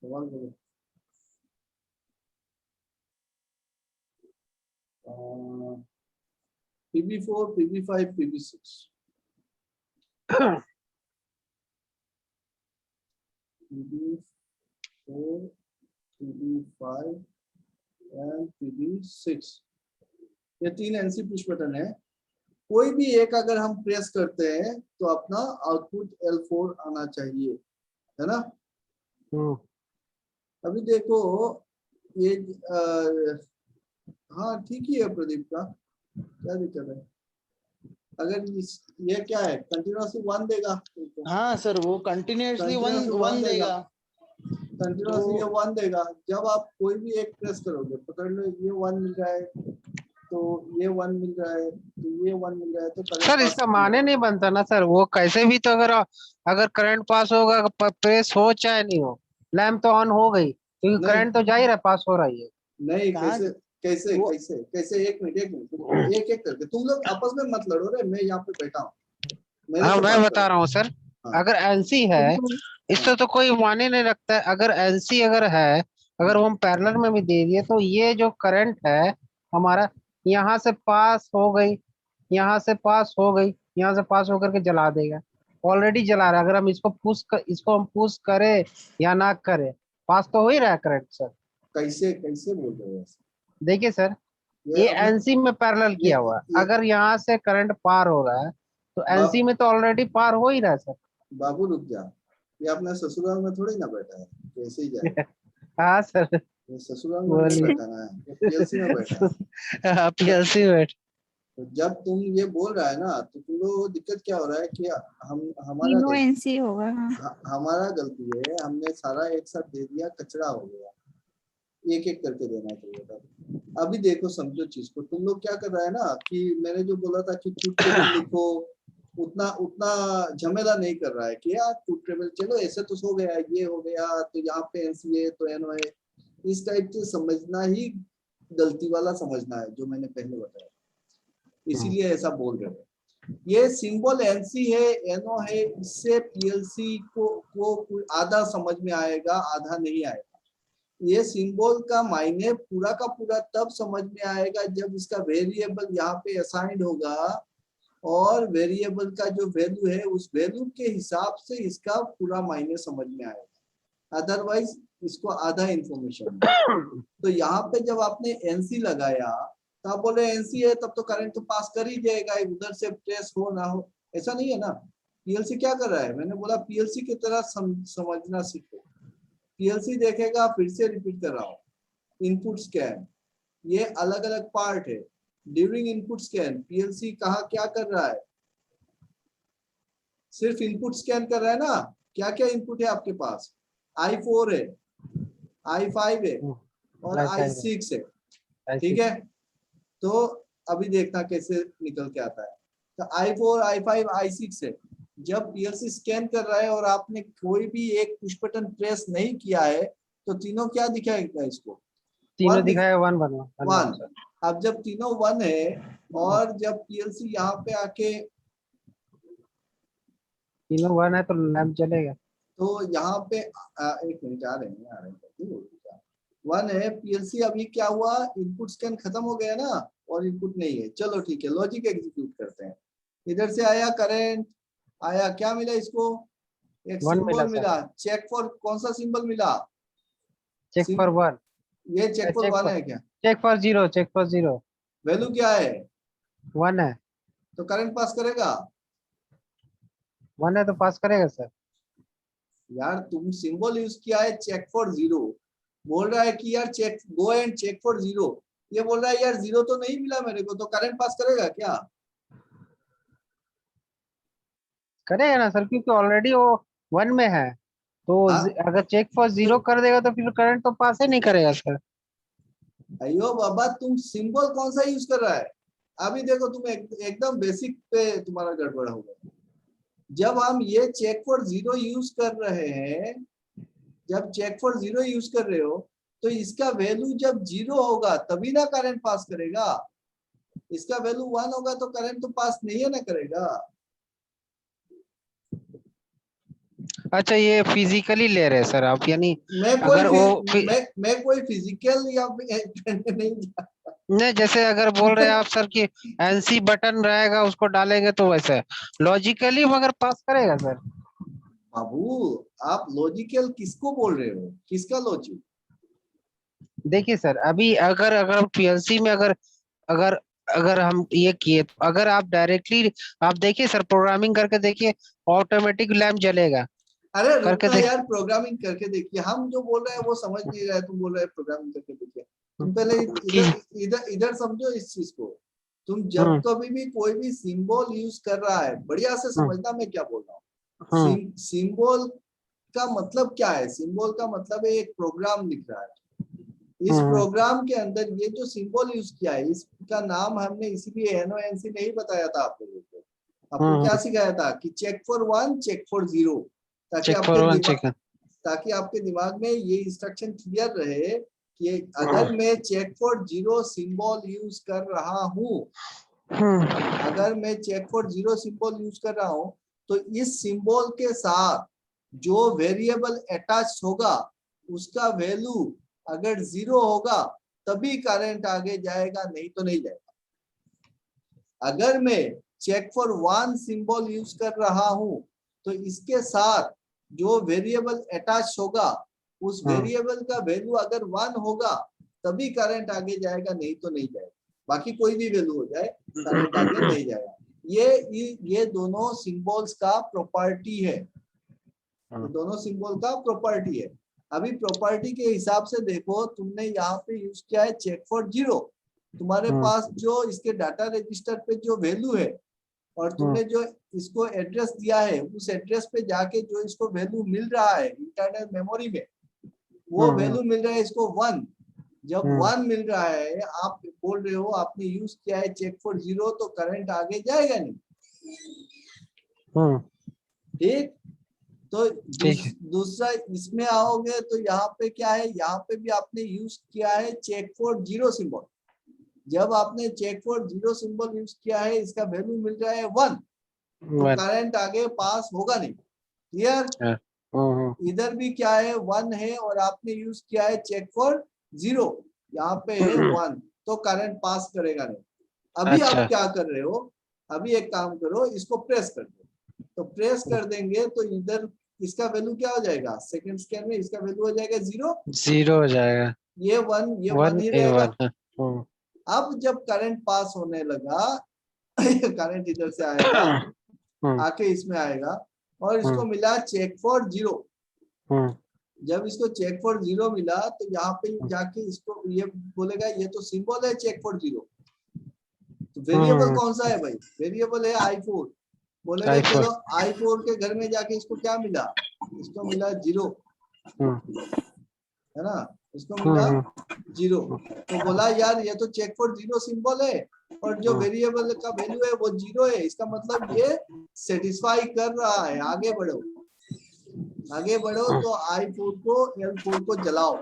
A: सवाल करो। PB4, PB5, PB6. PB4, PB5 and PB6, ये 3 NC पुश बटन है। कोई भी एक अगर हम प्रेस करते हैं तो अपना आउटपुट L4 आना चाहिए, है ना? अभी देखो ये हाँ ठीक ही है प्रदीप का, क्या दिक्कत है? अगर ये क्या है, कंटिन्यूअसली 1 देगा।
B: हाँ सर, वो कंटिन्यूअसली
A: Continuously
B: 1
A: 1
B: देगा।
A: कंटिन्यूअसली ये 1 देगा। जब आप कोई भी एक प्रेस करोगे, पकड़ लो ये 1 मिल रहा है, तो ये 1 मिल रहा है, तो ये 1 मिल रहा है, तो current
E: सर
A: pass
E: इसका
A: हो
E: माने
A: जाएगा।
E: नहीं बनता ना सर, वो कैसे भी तो अगर करंट पास होगा, प्रेस हो चाहे नहीं हो, लैंप तो ऑन हो गई, क्योंकि
A: नहीं।
E: करंट तो जा ही रहा, पास हो रही है।
A: नहीं,
B: कहाँ?
A: कैसे कैसे
B: वो-
A: कैसे कैसे? एक मिनट एक एक करके तुम लोग आपस में मत लड़ो रे, मैं यहाँ पे बैठा हूँ, मेरे
E: हाँ
A: से
E: मैं
A: बात
E: बता
A: करो।
E: रहा हूँ सर,
A: हाँ।
E: अगर एनसी है इससे तो कोई माने नहीं रखता है। अगर एनसी अगर है, अगर वो हम पैरेलल में भी दे दिए, तो ये जो करंट है हमारा, यहाँ से पास हो गई, यहाँ से पास हो गई, यहाँ से पास होकर के जला देगा, ऑलरेडी जला रहा है। अगर हम इसको हम पुश करें या ना करें, पास तो हो ही रहा है करंट सर।
A: कैसे कैसे बोल रहे हो?
E: देखिए सर, ये
A: हमने
E: एनसी में पैरेलल किया हुआ है, अगर यहाँ से करंट पार हो रहा है तो एनसी में तो ऑलरेडी पार हो ही रहा है सर।
A: बाबू रुक जा, ये अपने ससुराल में थोड़ी ना बैठा है, कैसे ही जाएगा?
E: हाँ सर,
A: ये ससुराल में नहीं
E: बोलिए।
A: बैठा ना है, ये पीएलसी में बैठा है।
E: आप एनसी में
A: तो जब तुम ये बोल रहा है ना, तो तुम लोग दिक्कत क्या हो रहा है कि हमारा
C: तीनों एनसी होगा। हाँ।
A: हमारा गलती है, हमने सारा एक साथ दे दिया, कचरा हो गया, एक एक करके देना चाहिए था। अभी देखो समझो चीज को, तुम लोग क्या कर रहा है ना कि मैंने जो बोला था कि ट्रूथ टेबल लिखो, उतना उतना झमेला नहीं कर रहा है कि यार ट्रूथ टेबल चलो ऐसे तो हो गया, ये हो गया, तो यहाँ पे एनसीए तो एनओ है, इस टाइप से समझना ही गलती वाला समझना है, जो मैंने पहले बताया, इसीलिए ऐसा बोल रहे हैं। ये सिंबल एनसी है, एनओ है, इससे पीएलसी को आधा समझ में आएगा, आधा नहीं आएगा। ये सिंबल का मायने पूरा का पूरा तब समझ में आएगा जब इसका वेरिएबल यहाँ पे असाइंड होगा, और वेरिएबल का जो वैल्यू है उस वैल्यू के हिसाब से इसका पूरा मायने समझ में आएगा, अदरवाइज इसको आधा इंफॉर्मेशन। तो यहाँ पे जब आपने एनसी लगाया, तो आप बोले एनसी है तब तो करंट तो पास कर ही जाएगा, उधर से ट्रेस हो ना हो, ऐसा नहीं है ना। पीएलसी क्या कर रहा है, मैंने बोला पीएलसी की तरह समझना सीखो। पीएलसी देखेगा, फिर से रिपीट कर रहा हूँ, इनपुट स्कैन, ये अलग अलग पार्ट है। ड्यूरिंग इनपुट स्कैन पीएलसी कहा क्या कर रहा है, सिर्फ इनपुट स्कैन कर रहा है ना। क्या क्या इनपुट है आपके पास, i4 है, i5 है और i6 है, ठीक है। तो अभी देखना कैसे निकल के आता है। तो i4, i5, i6 है। जब पीएलसी स्कैन कर रहा है और आपने कोई भी एक पुश बटन प्रेस नहीं किया है, तो तीनों क्या दिखाएगा इसको,
E: तीनों दिखाया 1
A: 1। अब जब तीनों 1 है और जब पीएलसी यहाँ पे आके
E: तीनों 1 है तो लैंप जलेगा।
A: तो यहाँ पे एक मिनट आ रहे हैं 1 है पीएलसी। अभी क्या हुआ, इनपुट स्कैन खत्म हो गया ना, और इनपुट नहीं है, चलो ठीक है, लॉजिक एग्जीक्यूट करते हैं। इधर से आया करंट, आया, क्या मिला इसको, एक सिंबल मिला, चेक फॉर, कौन सा सिंबल मिला,
E: चेक फॉर 1,
A: ये चेक फॉर 1 है क्या,
E: check for 0, check for 0,
A: value क्या है,
E: 1 है,
A: तो करंट पास करेगा।
E: 1 है तो पास करेगा सर।
A: यार तुम सिंबल यूज किया है चेक फॉर 0, बोल रहा है कि यार check, go and check for 0, ये बोल रहा है यार 0 तो नहीं मिला मेरे को, तो करंट पास करेगा क्या।
E: करेगा ना सर, क्योंकि ऑलरेडी वो 1 में है। तो
A: हाँ,
E: अगर चेक फॉर 0 कर देगा तो फिर करंट तो पास ही नहीं करेगा सर।
A: अयो बाबा, तुम सिंबल कौन सा यूज कर रहा है? अभी देखो तुम एकदम बेसिक पे तुम्हारा गड़बड़ होगा। जब हम ये चेक फॉर 0 यूज कर रहे हैं, जब चेक फॉर 0 यूज कर रहे हो, तो इसका वैल्यू जब 0 होगा तभी ना करंट पास करेगा। इसका वैल्यू 1 होगा तो करंट तो पास नहीं है ना करेगा।
E: अच्छा, ये फिजिकली ले रहे हैं सर आप, यानी
A: मैं कोई
E: अगर वो
A: मैं कोई फिजिकल या नहीं।
E: नहीं, जैसे अगर बोल रहे हैं आप सर कि एनसी बटन रहेगा उसको डालेंगे तो वैसे लॉजिकली मगर पास करेगा सर।
A: बाबू, आप लॉजिकल किसको बोल रहे हो? किसका लॉजिक?
E: देखिए सर, अभी अगर अगर पीएलसी में अगर अगर अगर हम ये किए तो अगर आप डायरेक्टली आप देखिए सर, प्रोग्रामिंग करके देखिए, ऑटोमेटिक लैंप जलेगा।
A: अरे
E: करके
A: रुकना
E: देख।
A: यार, प्रोग्रामिंग करके देखिए। हम जो बोल रहे हैं वो समझ नहीं रहे, तुम बोल रहे हैं प्रोग्रामिंग करके देखिए। तुम पहले
E: कि
A: इधर इधर इधर समझो इस चीज को। तुम जब
E: हम्म
A: कभी भी कोई भी सिंबल यूज कर रहा है, बढ़िया से
E: हम्म
A: समझना मैं क्या बोल रहा
E: हम्म
A: हूँ। सिंबल का मतलब क्या है? सिंबल का मतलब है एक प्रोग्राम लिख रहा है। इस
E: हम्म
A: प्रोग्राम के अंदर ये जो सिंबल यूज किया है, इसका नाम हमने इसीलिए एनओएनसी नहीं बताया था आप लोगों को। आपको क्या
E: हम्म
A: सिखाया था कि चेक फॉर 1, चेक फॉर 0, ताकि
E: चेक फॉर
A: आपके
E: वन
A: दिमाग
E: चेक।
A: ताकि आपके दिमाग में ये इंस्ट्रक्शन क्लियर रहे कि अगर मैं चेक फॉर 0 सिंबल यूज कर रहा हूँ, अगर मैं चेक फॉर 0 सिंबल यूज कर रहा हूँ, तो इस सिंबल के साथ जो वेरिएबल अटैच होगा उसका वैल्यू अगर 0 होगा तभी करंट आगे जाएगा, नहीं तो नहीं जाएगा। अगर मैं चेक फॉर 1 सिंबल यूज कर रहा हूं, तो इसके साथ जो वेरिएबल अटैच होगा उस वेरिएबल का वैल्यू अगर 1 होगा तभी करंट आगे जाएगा, नहीं तो नहीं जाएगा। बाकी कोई भी वैल्यू हो जाए, करंट आगे नहीं जाएगा। ये दोनों सिंबल्स का प्रॉपर्टी है। ये दोनों सिंबल का प्रॉपर्टी है। अभी प्रॉपर्टी के हिसाब से देखो, तुमने यहाँ पे यूज किया है चेक फॉर 0। तुम्हारे पास जो इसके डाटा रजिस्टर पे जो वैल्यू है, और तुमने जो इसको एड्रेस दिया है, उस एड्रेस पे जाके जो इसको वैल्यू मिल रहा है इंटरनल मेमोरी में, वो वैल्यू मिल रहा है इसको 1। जब 1 मिल रहा है, आप बोल रहे हो आपने यूज किया है चेक फॉर 0, तो करंट आगे जाएगा नहीं। ठीक। तो
E: ठीक है।
A: दूसरा इसमें आओगे तो यहाँ पे क्या है, यहाँ पे भी आपने यूज किया है चेक फॉर 0 सिंबल। जब आपने चेक फॉर 0 सिंबल यूज किया है, इसका वैल्यू मिल रहा है 1, तो करंट आगे पास होगा नहीं। क्लियर? इधर भी क्या है, 1 है, और आपने यूज किया है चेक फॉर 0, यहाँ पे है 1, तो करंट पास करेगा नहीं। अभी आप
E: अच्छा।
A: क्या कर रहे हो? अभी एक काम करो, इसको प्रेस कर दो। तो प्रेस कर देंगे तो इधर इसका वैल्यू क्या हो जाएगा? सेकंड स्कैन में इसका वैल्यू हो जाएगा 0,
E: 0 हो जाएगा।
A: ये 1, ये 1
E: 1
A: ही
E: ए
A: रहेगा।
E: 1।
A: अब जब करंट पास होने लगा, करंट इधर से आएगा, आके इसमें आएगा, और इसको मिला चेक फॉर 0। जब इसको चेक फॉर 0 मिला, तो यहाँ पे जाके इसको ये बोलेगा ये तो सिंबल है चेक फॉर 0। तो वेरिएबल कौन सा है भाई? वेरिएबल है i4। बोलेगा
E: आईफोन।
A: चलो i4 के घर में जाके इसको क्या मिला? इसको मिला 0, है ना? इसको मिला 0। तो बोला यार ये तो चेक फॉर 0 सिंबल है, और जो वेरिएबल का वैल्यू है वो 0 है, इसका मतलब ये सेटिस्फाई कर रहा है, आगे बढ़ो। आगे बढ़ो तो i4 को L4 को जलाओ।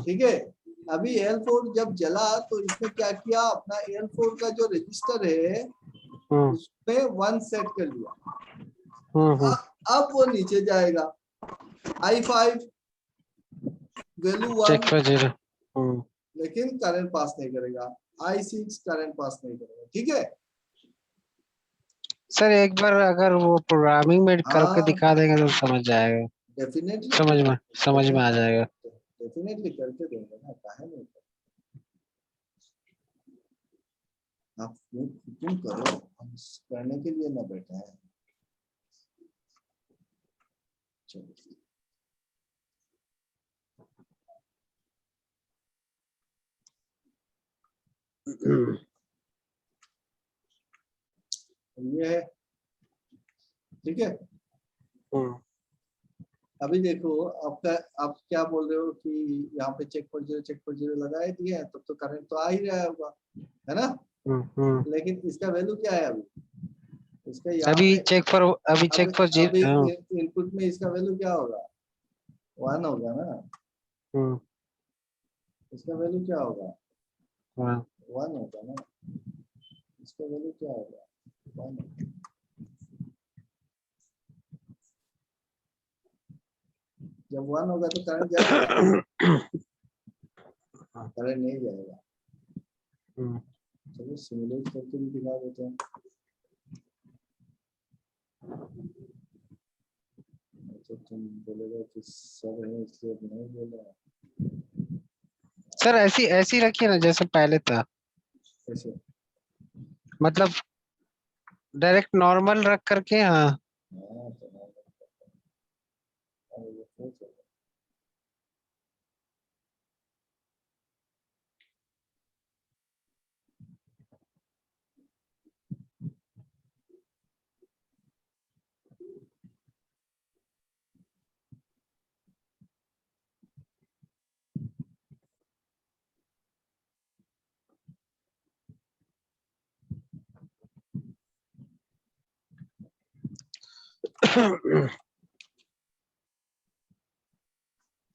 A: ठीक है। अभी L4 जब जला तो इसने क्या किया, अपना L4 का जो रजिस्टर है उसमें 1 सेट कर दिया। अब वो नीचे जाएगा, i5 वैल्यू 1,
E: चेक फॉर 0।
A: लेकिन करंट पास नहीं करेगा। i6 करंट पास नहीं करेगा। ठीक है।
E: सर एक बार अगर वो प्रोग्रामिंग में करके
A: हाँ,
E: दिखा देंगे तो समझ जाएगा।
A: डेफिनेटली
E: समझ में आ जाएगा।
A: डेफिनेटली करके देंगे ना, काहे नहीं। आप तुम करो, हम करने के लिए ना बैठे हैं। चलो, ये है ठीक है। अभी देखो आपका, आप क्या बोल रहे हो कि यहाँ पे चेक फॉर जीरो लगाए दिए हैं, तब तो करंट तो आ ही रहा होगा, है ना। लेकिन इसका वैल्यू क्या है अभी, इसका यहाँ
E: अभी
A: पे
E: चेक फॉर
A: अभी इनपुट में इसका वैल्यू क्या होगा, 1 होगा ना। इसका वैल्यू क्या होगा, 1 होगा ना। इसका वैल्यू क्या होगा, 1 होगा। जब 1 होगा तो करंट जाएगा, करंट नहीं जाएगा। चलो सिमुलेट करके भी दिखा देते हैं। तो तुम बोलेगा कि सर है इसलिए नहीं बोल रहा।
E: सर ऐसी रखिए ना जैसे पहले था,
A: कैसे,
E: मतलब डायरेक्ट नॉर्मल रख करके। हाँ
A: हाँ तो ये तो चलो।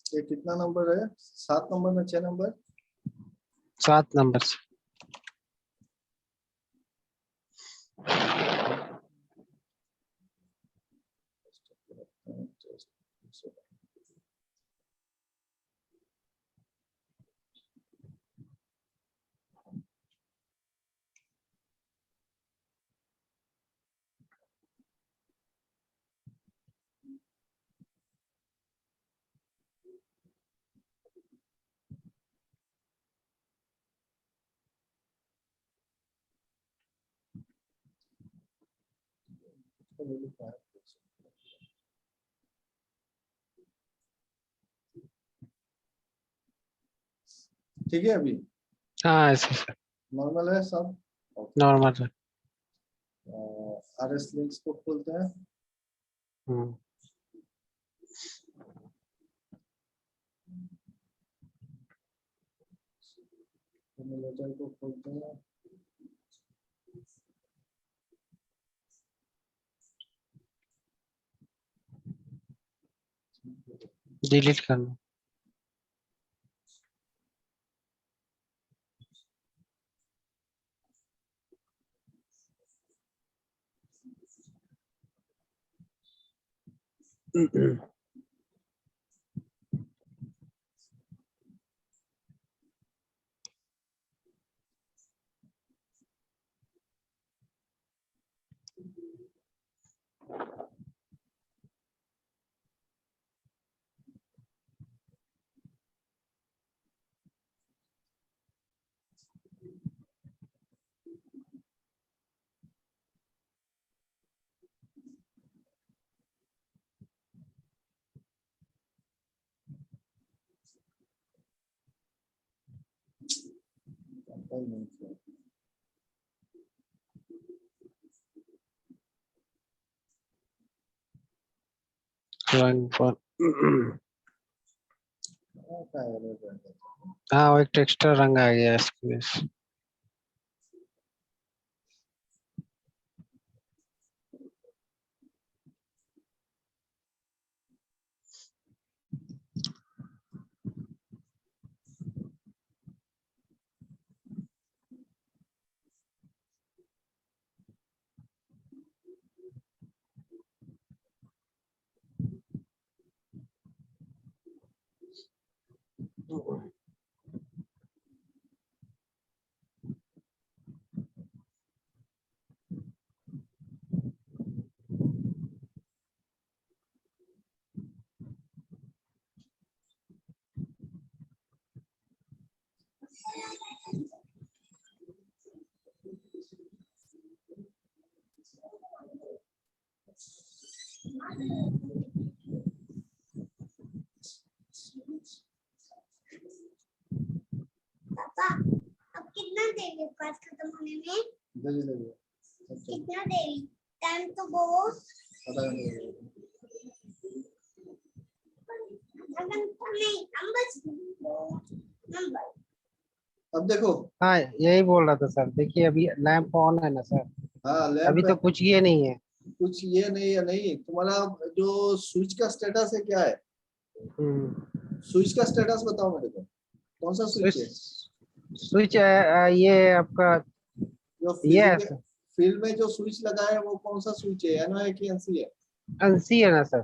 A: ये कितना नंबर है, 7 नंबर में 6 नंबर,
E: 7 नंबर से।
A: ठीक है। अभी
E: हाँ ऐसे सर
A: नॉर्मल है सब।
E: नॉर्मल है।
A: RS लिंक्स को खोलते हैं। सिमुलेटर को खोलते हैं।
E: डिलीट करना। हाँ वो एक एक्स्ट्रा रंग आ गया इसमें।
F: पापा अब कितना देरी है क्लास खत्म होने में?
A: जल्दी जल्दी।
F: कितना देरी? टाइम तो बहुत
A: आधा घंटे लगेगा।
F: नहीं नंबर
A: अब देखो,
E: हाँ यही बोल रहा था सर, देखिए अभी लैंप ऑन है ना सर,
A: हाँ
E: अभी
A: लैंप
E: तो कुछ ये नहीं है।
A: कुछ ये नहीं है, नहीं तुम्हारा जो स्विच का स्टेटस है क्या है, स्विच का स्टेटस बताओ मेरे को, कौन सा स्विच है?
E: स्विच ये आपका
A: जो
E: ये है
A: फिजिकल फील्ड में जो स्विच लगा है वो कौन सा स्विच है, एनओ है कि एनसी है?
E: एनसी है ना सर।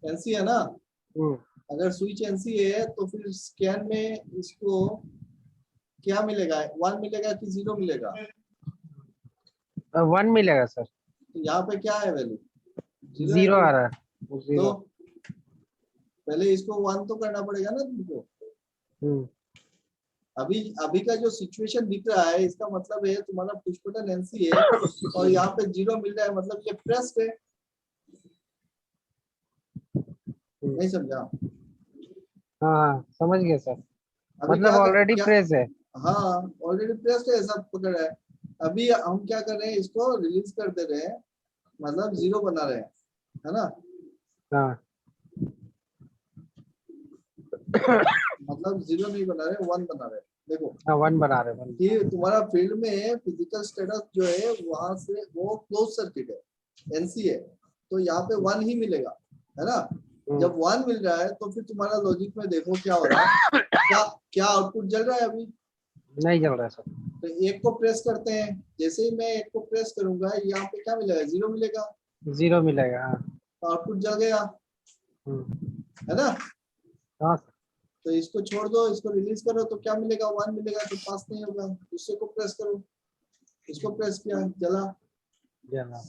A: एनसी है ना।
E: हम्म,
A: अगर स्विच एनसी है तो फिर स्कैन में इसको क्या मिलेगा, 1 मिलेगा कि 0 मिलेगा?
E: 1 मिलेगा सर।
A: तो यहाँ पे क्या है वैल्यू? 0 है
E: जीरो
A: तो,
E: आ रहा है,
A: तो
E: 0।
A: पहले इसको 1 तो करना पड़ेगा ना तुमको।
E: हम्म,
A: अभी अभी का जो सिचुएशन दिख रहा है इसका मतलब है तुम्हारा पुश बटन एनसी है और यहाँ पे 0 मिल रहा है, मतलब ये प्रेस है। नहीं समझा?
E: हाँ हाँ समझ गया सर,
A: अभी
E: मतलब ऑलरेडी
A: क्या
E: प्रेस है।
A: हाँ ऑलरेडी प्रेस है, सब पकड़ है। अभी हम क्या कर रहे हैं, इसको रिलीज कर दे रहे हैं, मतलब 0 बना रहे हैं, है ना?
E: हाँ
A: मतलब 0 नहीं बना रहे, 1 बना रहे हैं। देखो
E: हाँ 1 बना रहे हैं।
A: कि तुम्हारा फील्ड में फिजिकल स्टेटस जो है वहां से वो क्लोज सर्किट है, एनसी है, तो यहाँ पे 1 ही मिलेगा, है ना? जब 1 मिल रहा है तो फिर तुम्हारा लॉजिक में देखो क्या हो रहा है, क्या क्या आउटपुट जल रहा है अभी?
E: नहीं चल रहा है सर।
A: तो एक को प्रेस करते हैं, जैसे ही मैं एक को प्रेस करूंगा यहाँ पे क्या मिलेगा, 0 मिलेगा,
E: 0 मिलेगा। हाँ
A: तो आउटपुट जल गया, है ना?
E: हाँ सर।
A: तो इसको छोड़ दो, इसको रिलीज करो तो क्या मिलेगा, 1 मिलेगा, तो पास नहीं होगा। दूसरे को प्रेस करो, इसको प्रेस किया, जला।
E: जला।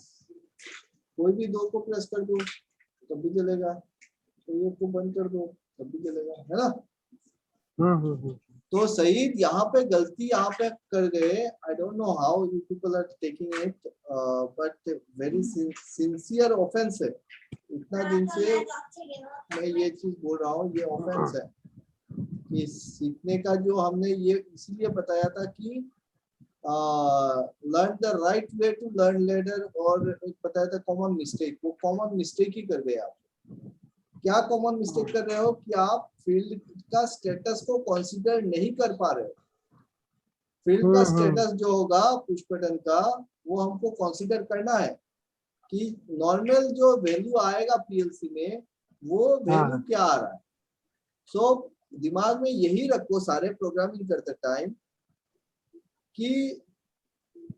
A: कोई भी 2 को प्रेस कर दो तब भी जलेगा, तो ये को बंद कर दो तब भी जलेगा, है ना?
E: हम्म।
A: तो सही यहाँ पे गलती यहाँ पे कर गए। I don't know how you people are taking it, but very sincere offence है। इतना दिन से मैं ये चीज बोल रहा हूँ, ये ऑफेंस है कि सीखने का जो हमने ये इसलिए बताया था कि learn the right way to learn letter, और एक बताया था कॉमन मिस्टेक, वो कॉमन मिस्टेक ही कर गए आप। क्या कॉमन मिस्टेक कर रहे हो कि आप फील्ड का स्टेटस को कंसीडर नहीं कर पा रहे हो। फील्ड का स्टेटस जो होगा पुश बटन का वो हमको कंसीडर करना है कि नॉर्मल जो वैल्यू आएगा पीएलसी में वो वैल्यू क्या आ रहा है। सो दिमाग में यही रखो सारे प्रोग्रामिंग करते टाइम कि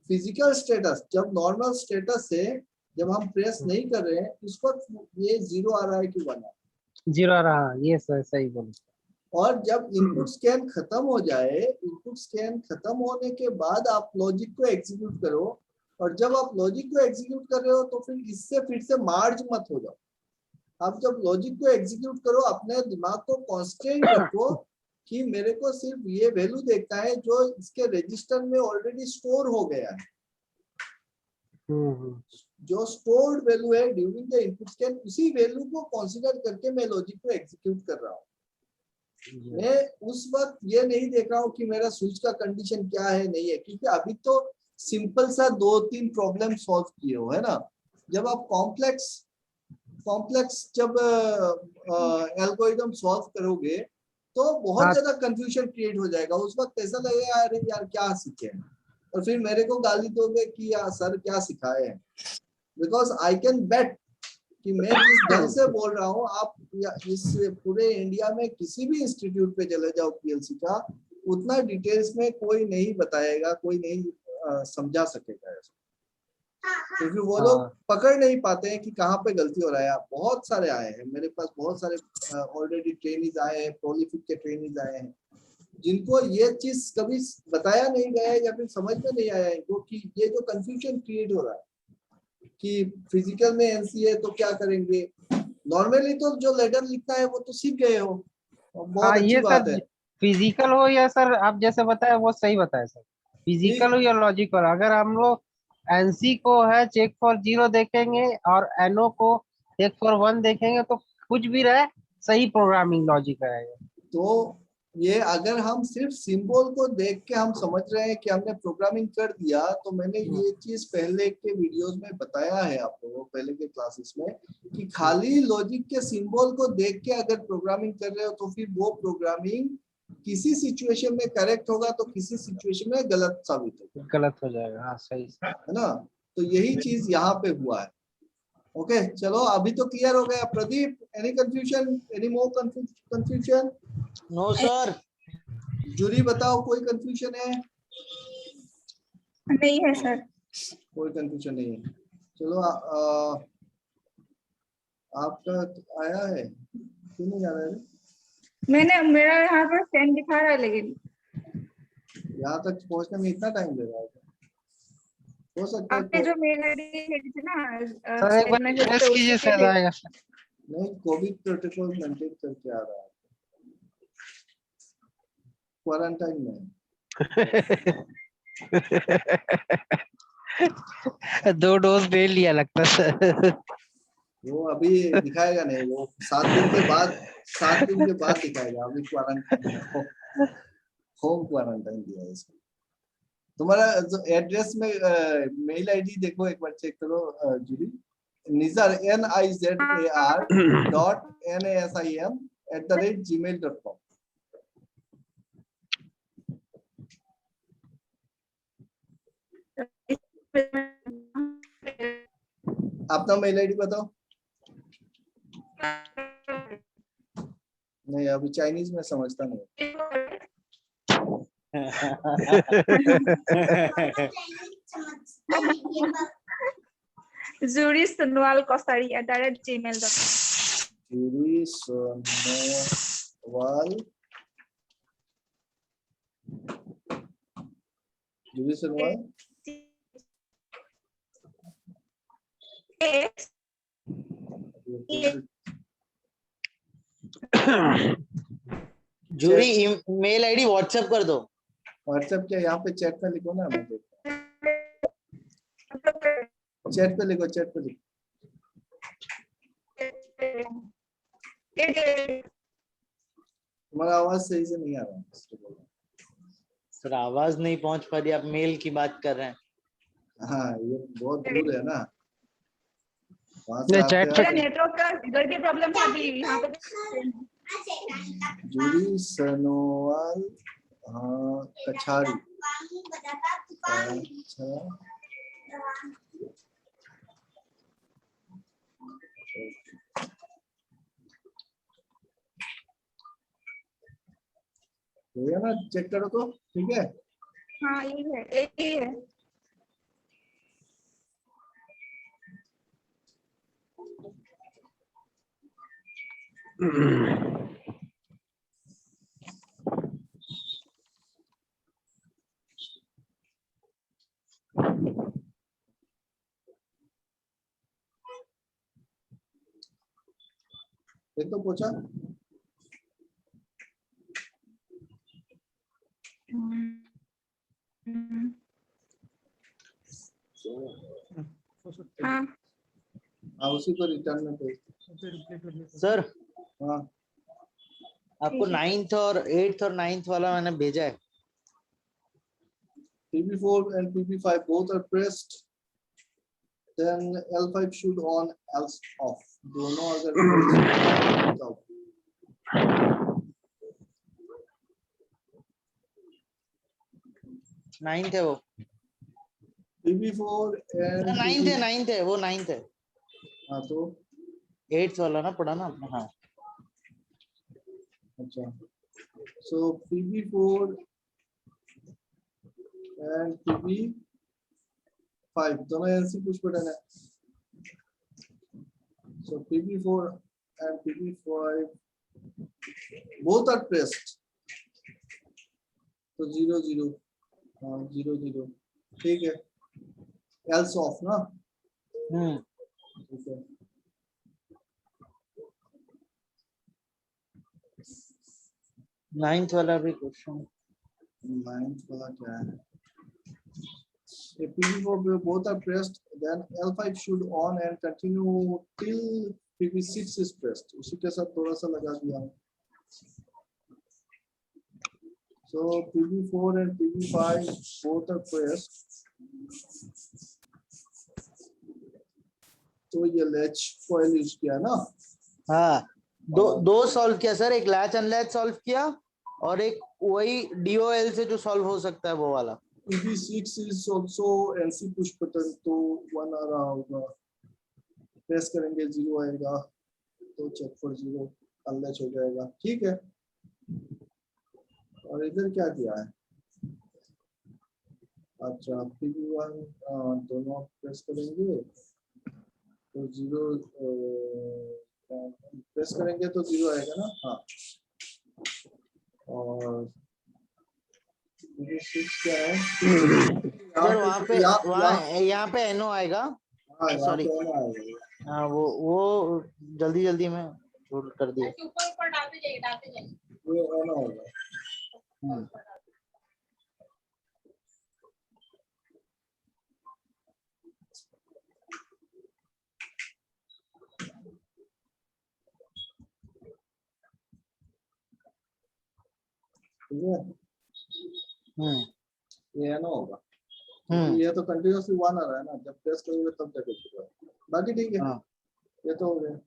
A: फिजिकल स्टेटस जब नॉर्मल स्टेटस से जब हम प्रेस नहीं कर रहे हैं इस वक्त ये 0 आ रहा है कि 1 आ रहा है।
E: 0 आ रहा है, ये सही बोले।
A: और जब इनपुट स्कैन खत्म हो जाए, इनपुट स्कैन खत्म होने के बाद आप लॉजिक को एग्जीक्यूट करो, और जब आप लॉजिक को एग्जीक्यूट कर रहे हो तो फिर इससे फिर से मार्ज मत हो जाओ। आप जब लॉजिक को एग्जीक्यूट करो अपने दिमाग को कांस्टेंट रखो कि मेरे को सिर्फ ये वैल्यू देखना है जो इसके रजिस्टर में ऑलरेडी स्टोर हो गया है। जो स्टोर्ड वैल्यू है ड्यूरिंग द इनपुट स्कैन, उसी वैल्यू को कंसीडर करके मैं लॉजिक को एग्जीक्यूट कर रहा हूँ। मैं उस वक्त ये नहीं देख रहा हूँ कि मेरा स्विच का कंडीशन क्या है, नहीं है, क्योंकि अभी तो सिंपल सा 2-3 प्रॉब्लम सॉल्व किए हो, है ना? जब आप कॉम्प्लेक्स जब एल्गोरिथम सॉल्व करोगे तो बहुत ज्यादा कंफ्यूजन क्रिएट हो जाएगा। उस वक्त ऐसा लगेगा अरे यार क्या सीखे, और फिर मेरे को गाली दोगे कि यार सर क्या सिखाए हैं। बिकॉज आई कैन बेट कि मैं जिस ढंग से बोल रहा हूँ, आप इस पूरे इंडिया में किसी भी इंस्टीट्यूट पे चले जाओ पीएलसी का, उतना डिटेल्स में कोई नहीं बताएगा, कोई नहीं समझा सकेगा ऐसा, क्योंकि वो लोग पकड़ नहीं पाते हैं कि कहाँ पे गलती हो रहा है। बहुत सारे आए हैं मेरे पास, बहुत सारे ऑलरेडी ट्रेनिंग आए हैं, प्रोलिफिक के ट्रेनिंग आए हैं जिनको ये चीज कभी बताया नहीं गया है या फिर समझ में नहीं आया है, क्योंकि ये जो कंफ्यूजन क्रिएट हो रहा है कि फिजिकल में एनसी है तो क्या करेंगे। नॉर्मली तो जो लेटर लिखना है वो तो सीख गए हो, बहुत अच्छी
E: ये
A: बात
E: सर
A: है।
E: फिजिकल हो या सर आप जैसे बताया वो सही बताया सर, फिजिकल हो या लॉजिकल, अगर हम लोग एनसी को है चेक फॉर 0 देखेंगे और एनओ को चेक फॉर 1 देखेंगे तो कुछ भी रहे सही प्रोग्रामिंग लॉजिक रहेगा।
A: तो ये अगर हम सिर्फ सिंबल को देख के हम समझ रहे हैं कि हमने प्रोग्रामिंग कर दिया, तो मैंने ये चीज पहले के वीडियोस में बताया है आप लोगों को, पहले के क्लासेस में, कि खाली लॉजिक के सिंबल को देख के अगर प्रोग्रामिंग कर रहे हो तो फिर वो प्रोग्रामिंग किसी सिचुएशन में करेक्ट होगा तो किसी सिचुएशन में गलत साबित होगा,
E: गलत हो जाएगा। हाँ सही से।
A: है ना। तो यही चीज यहाँ पे हुआ है। ओके चलो अभी तो क्लियर हो गया। Pradeep, any confusion, any more confusion?
B: No sir.
A: जूरी बताओ, कोई कंफ्यूजन है?
C: नहीं है सर।
A: कोई कंफ्यूजन नहीं है। चलो आपका आया है, क्यों नहीं आ रहा है?
C: मेरा यहाँ पर 10 दिखा रहा है, लेकिन
A: यहाँ तक पहुँचने में इतना टाइम ले रहा है? हो सकता है
C: आपने
A: तो
C: जो मेल आईडी भेजी थी ना
E: सर एक बार
C: statement में,
E: प्रेस
C: तो
E: कीजिए,
C: उसके
E: शायद
C: लिए-
E: आएगा सर।
A: नहीं, कोविड प्रोटोकॉल मेंटेन करके आ रहा है, क्वारंटाइन में।
E: 2 डोज ले लिया लगता है सर।
A: वो अभी दिखाएगा नहीं, वो 7 दिन के बाद, 7 दिन के बाद दिखाएगा। अभी क्वारंटाइन, होम क्वारंटाइन दिया है इसको। तुम्हारा जो एड्रेस में मेल आईडी देखो, एक बार चेक करो जूली। Nizar NIZAR.NASIM@gmail.com। अपना मेल आईडी बताओ। नहीं, अभी चाइनीज में समझता नहीं।
C: जूरी सनवाल कौसारी @gmail.com।
A: Juri Sonowal, Juri Sonowal
B: Juri mail ID WhatsApp कर दो।
A: व्हाट्सएप क्या, यहाँ पे चैट में लिखो ना, मैं देखता हूँ। चैट पे लिखो, चैट पे लिखो। तुम्हारा आवाज सही से नहीं आ रहा है।
B: सर आवाज नहीं पहुंच पा रही, आप मेल की बात कर रहे हैं।
A: हाँ, ये बहुत दूर है ना, वहाँ से
E: नहीं,
A: आते
E: चैट पे-
C: मेरा नेटवर्क का इधर की प्रॉब्लम था, अभी यहाँ पे
A: जूली सनोवाल, हाँ, कछारी। अच्छा, हो गया ना, चेक करो तो ठीक है।
C: हाँ यही है, एक ही है।
A: देख तो पूछा।
C: हाँ
A: हाँ, उसी को रिटर्न में भेज।
B: सर
A: हाँ,
B: आपको 9th और 8th और 9th वाला मैंने भेजा है।
A: PB4 and PB5 both are pressed, then L5 should on, else off. दोनों अगर pressed तो
B: 9th है वो।
A: PB4 and
B: 9th है, 9th है वो, 9th है।
A: हाँ तो
B: 8th वाला ना पढ़ा ना आपने। हाँ
A: अच्छा, so PB4 and PB5 दोनों NC पुश बटन है। So PB4 and PB5 both are pressed, तो 0 0, हाँ 0 0 ठीक है। else off ना, ठीक है।
B: नाइन्थ वाला भी क्वेश्चन।
A: 9th वाला क्या है? If PB4 both are pressed, then L5 should on and continue till PB6 is pressed. उसी के साथ थोड़ा सा लगा दिया। So PB4 and PB5 both are pressed. तो ये लैच कॉइल यूज किया ना?
B: हाँ, दो सॉल्व किया सर, एक लैच अनलैच सॉल्व किया और एक वही DOL से जो सॉल्व हो सकता है वो वाला।
A: PB6 is also NC push button, तो 1 आ रहा होगा, प्रेस करेंगे 0 आएगा, तो चेक फॉर 0 अनलैच हो जाएगा, ठीक है। और इधर क्या किया है? अच्छा PB1 दोनों प्रेस करेंगे तो 0 प्रेस करेंगे तो 0 आएगा ना? हाँ, और PB6 क्या है?
B: सर यहाँ पे NO आएगा, सॉरी, हाँ वो जल्दी जल्दी में छोड़ कर दिया।
F: ऊपर डालते जाइए।
A: ये NO होगा। ठीक है, ये NO होगा। ये तो कंटिन्यूअसली 1 आ रहा है ना, जब प्रेस करोगे तब जाके होगा। बाकी ठीक है, ये तो हो गया।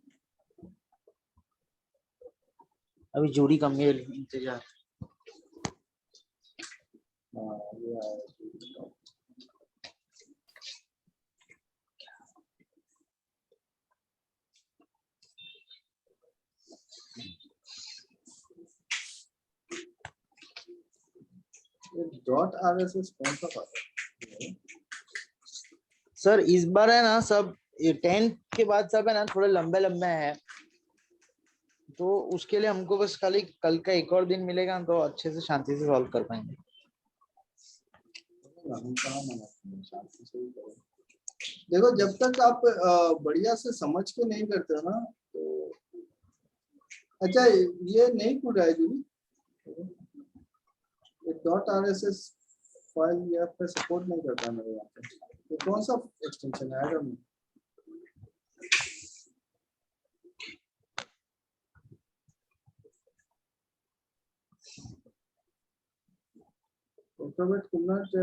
B: अभी जोड़ी कम है, इंतजार।
A: हाँ ये आया। डॉट RSS कौन सा पाता है?
B: सर इस बार है ना सब 10th के बाद सब है ना थोड़े लंबे लंबे हैं, तो उसके लिए हमको बस खाली कल का एक और दिन मिलेगा तो अच्छे से शांति से सॉल्व कर पाएंगे।
A: हम कहाँ मनाते हैं, शांति से ही करो। देखो जब तक आप बढ़िया से समझ के नहीं करते हो ना, तो अच्छा ये नहीं खुल रहा है जी, डॉट RSS फाइल यहाँ पे सपोर्ट नहीं करता मेरे यहाँ पे। ये कौन सा एक्सटेंशन है? आई don't no. Automatic could not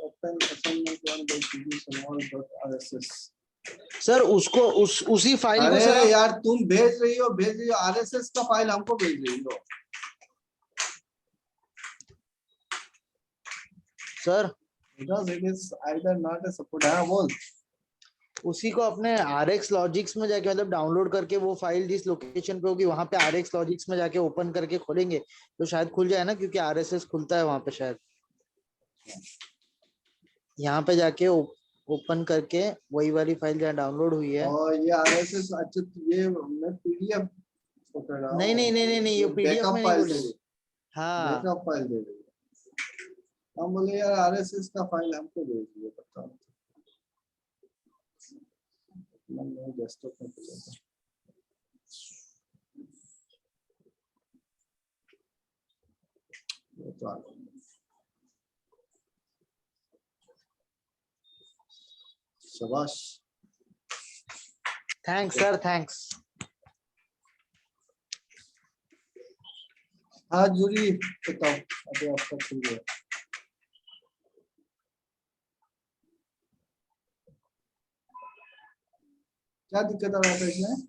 A: open assignment 1 by PB small.rss।
B: Sir उसको उसी फाइल को
A: अरे यार तुम भेज रही हो RSS का फाइल हमको भेज रही हो
B: sir,
A: because it is either not a support। हाँ बोल।
B: उसी को अपने RX लॉजिक्स में जाके मतलब डाउनलोड करके वो फाइल जिस लोकेशन पे होगी वहां पे RX लॉजिक्स में जाके ओपन करके खोलेंगे तो शायद खुल जाए ना, क्योंकि RSS खुलता है वहां पे शायद। यहाँ पे जाके ओपन करके वही वाली फाइल जहाँ डाउनलोड हुई है।
A: और ये RSS, अच्छा ये मैं PDF पकड़ रहा हूँ।
B: नहीं ये PDF में नहीं बोले। हाँ
A: बैकअप फाइल दे रही है। हम बोले यार RSS का फाइल हमको भेज दिए, बताओ। मैं डेस्कटॉप में चलेगा। ये तो आ गया। शाबाश।
B: Thanks sir, thanks.
A: हाँ जूरी बताओ, अभी आपका खुल गया। क्या दिक्कत आ रहा था इसमें?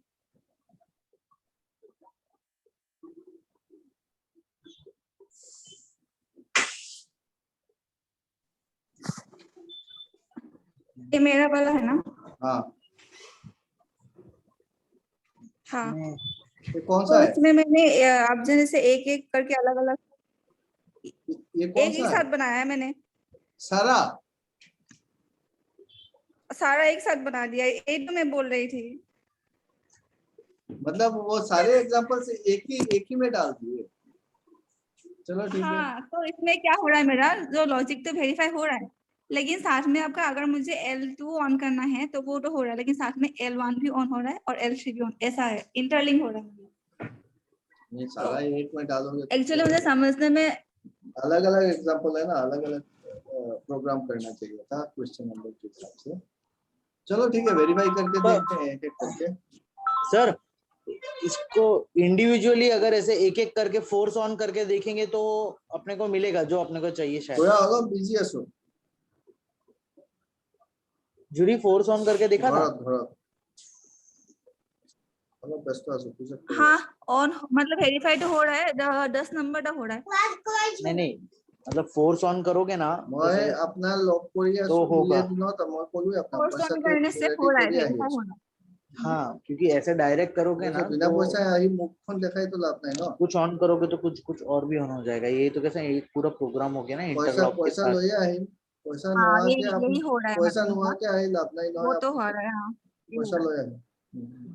C: ये मेरा वाला है ना?
A: हाँ
C: हाँ,
A: ये कौन
C: तो
A: सा है?
C: इसमें मैंने आप जैसे एक एक करके अलग अलग
A: ये कौन
C: एक
A: सा
C: साथ
A: है?
C: बनाया है मैंने,
A: सारा
C: एक साथ बना दिया। एक तो मैं बोल रही थी,
A: मतलब वो सारे एग्जांपल से एक ही में डाल दिए। चलो ठीक है।
C: हाँ, तो इसमें क्या हो रहा है, मेरा जो लॉजिक तो वेरीफाई हो रहा है, लेकिन साथ में आपका अगर मुझे L2 ऑन करना है तो वो तो हो रहा है, लेकिन साथ में L1 भी ऑन हो रहा है और L3 भी ऑन, ऐसा है, इंटरलिंक हो रहा है।
A: नहीं सारा एक में डालोगे तो
C: एक्चुअली मुझे समझने में
A: अलग अलग एग्जांपल है ना, अलग अलग प्रोग्राम करना चाहिए था क्वेश्चन नंबर के हिसाब से। चलो ठीक है, वेरीफाई करके देखते हैं एक एक करके।
B: सर इसको इंडिविजुअली अगर ऐसे एक एक करके फोर्स ऑन करके देखेंगे तो अपने को मिलेगा जो अपने को चाहिए शायद।
A: गोया अलग बिजी आছো
B: जूरी फोर्स ऑन करके देखा था?
A: ঘৰত ঘৰত অলপ ব্যস্ত আছো পিছত কৰি
C: हाँ
A: আছো।
C: ऑन मतलब वेरीफाई तो हो रहा है 10 नंबर का हो रहा है।
B: नहीं मतलब फोर्स ऑन करोगे ना
A: মই
B: जैसे
A: আপোনাৰ লগ কৰি আছো
B: तो होगा।
A: দুই দিনত মই ক'লো আপোনাক
C: फोर्स
A: পইচা
C: ऑन करने से हो रहा है वेरीफाई हो रहा है।
B: हाँ क्योंकि ऐसे डायरेक्ट करोगे ना
A: बिना
B: तो
A: পইচা আহি মুখখন দেখাই তো লাভ নাই ন
B: कुछ ऑन करोगे तो कुछ कुछ और भी ऑन हो जाएगा। ये तो कैसे एक पूरा प्रोग्राम हो गया ना
A: পইচা
B: इंटरलॉक के
A: পইচা
B: साथ।
A: লৈয়ে আহিম পইচা
C: हाँ
A: নোহোৱাকে
C: यही
A: আপুনি
C: यही हो रहा है
A: পইচা
C: मतलब हाँ,
A: নোহোৱাকে আহি লাভ নাই
C: वो
A: নহয়
C: तो
A: আপুনি
C: हो रहा है हाँ ये हो
A: পইচা
C: रहा है।
A: লৈ আহিম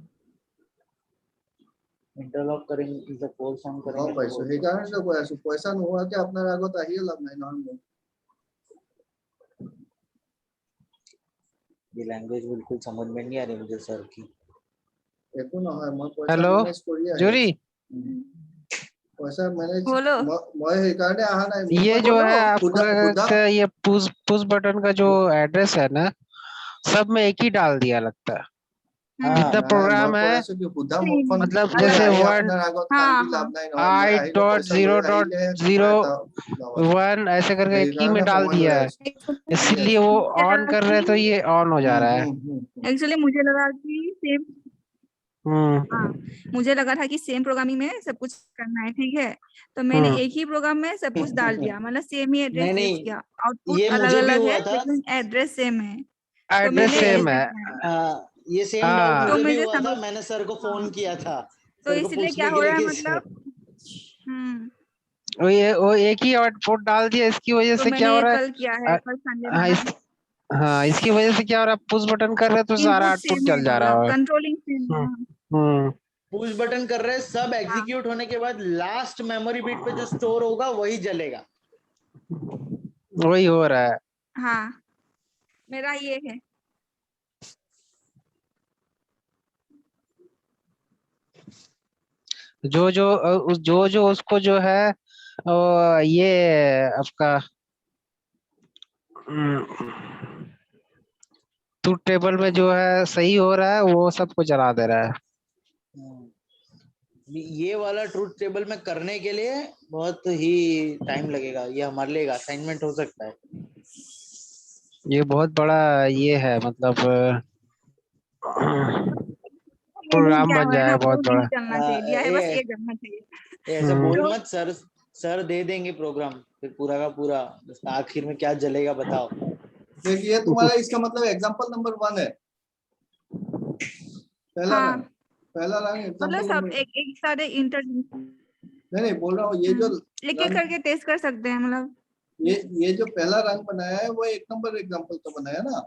B: इंटरलॉक करेंगे जब फोर्स ऑन
A: গম
B: करेंगे तो
A: পাইছো সেইকাৰণে তো কৈ আছো পইচা নোহোৱাকে আপোনাৰ আগত আহিয়ে লাভ নাই নহয় মোৰ।
B: ये लैंग्वेज बिल्कुल समझ में नहीं आ रही मुझे सर की।
A: একো নহয় মই পইচা
E: हेलो
A: মেনেज কৰি আহি
E: जूरी,
A: আছো। পইচা মেনেজ
C: बोलो
A: মই সেইকাৰণে অহা নাই
E: ये जो है
A: সুধা
E: आपका ये पुश बटन का जो एड्रेस है ना, सब में एक ही डाल दिया लगता है। जितना प्रोग्राम
A: মই কৈ
E: है
A: আছো কি সুধা
C: नहीं,
A: মুখখন
E: मतलब
A: লৈ
E: जैसे
A: আহি
E: वन
A: আপোনাৰ আগত
C: हाँ,
A: কান্দি
C: हाँ।
A: লাভ নাই নহয় মই আহিলে পইচা লৈ আহিলে
E: .0.0.1 ऐसे करके एक ही में डाल दिया है, इसीलिए वो ऑन कर रहे तो ये ऑन हो जा रहा है।
C: एक्चुअली मुझे लगा कि सेम हाँ मुझे लगा था कि सेम प्रोग्रामिंग में सब कुछ करना है ठीक है, तो मैंने एक ही प्रोग्राम में सब कुछ डाल दिया मतलब सेम ही एड्रेस
B: नहीं,
C: यूज
B: नहीं,
C: किया। आउटपुट
B: ये
C: अलग
B: मुझे भी
C: अलग
B: हुआ
C: है
B: था।
C: लेकिन एड्रेस सेम है तो
E: एड्रेस
C: मैंने
E: सेम
C: ऐसे
E: है।
C: किया।
B: ये सेम
E: हाँ।
B: डाउट
C: तो
B: मुझे भी
C: मुझे
B: हुआ था।
C: समझ
B: मैंने सर को फोन
C: हाँ।
B: किया था
C: तो
B: सर को
C: इसलिए
B: पूछने
C: क्या
B: के
C: हो
B: लिए
C: रहा है
B: कि
C: मतलब
E: वो एक ही आउटपुट डाल दिया, इसकी वजह
C: तो
E: से क्या हो
C: मैंने
E: रहा
C: कल किया है
E: है।
C: कल संडे
E: हाँ,
C: था ना,
E: हाँ इसकी वजह से क्या हो रहा है, पुश बटन कर रहे हैं तो सारा
C: इनपुट
E: आउटपुट
C: सेम है
E: जल जा रहा
C: मतलब
E: है।
C: कंट्रोलिंग सेम है।
E: हम्म
B: पुश बटन कर रहे हैं सब एग्जीक्यूट होने के बाद लास्ट मेमोरी बिट पे जो स्टोर होगा वही जलेगा।
E: वही हो रहा है।
C: हाँ मेरा ये है
E: जो उसको जो है ये आपका ट्रूथ टेबल में जो है सही हो रहा है वो सबको जला दे रहा है।
B: ये वाला ट्रूथ टेबल में करने के लिए बहुत ही टाइम लगेगा, ये हमारे लिए असाइनमेंट हो सकता है।
E: ये बहुत बड़ा ये है मतलब प्रोग्राम
C: क्या
E: बन
C: हुआ है
E: जाएगा
C: ना वो
E: बहुत बड़ा।
C: नहीं चलना चाहिए, दिया है बस ये करना चाहिए।
B: ऐसे बोल
C: तो
B: मत सर दे देंगे प्रोग्राम फिर पूरा का पूरा, आखिर में क्या जलेगा बताओ।
A: देखिए तुम्हारा इसका मतलब एग्जांपल नंबर 1 है पहला
C: हाँ
A: रंग
C: मतलब
A: एग्जांपल
C: सब
A: नंबर
C: एक साथ इंटर
A: नहीं बोल रहा हूँ ये जो
C: एक एक करके टेस्ट कर सकते हैं मतलब
A: ये जो पहला रंग बनाया है वो 1 नंबर एग्जांपल का बनाया ना।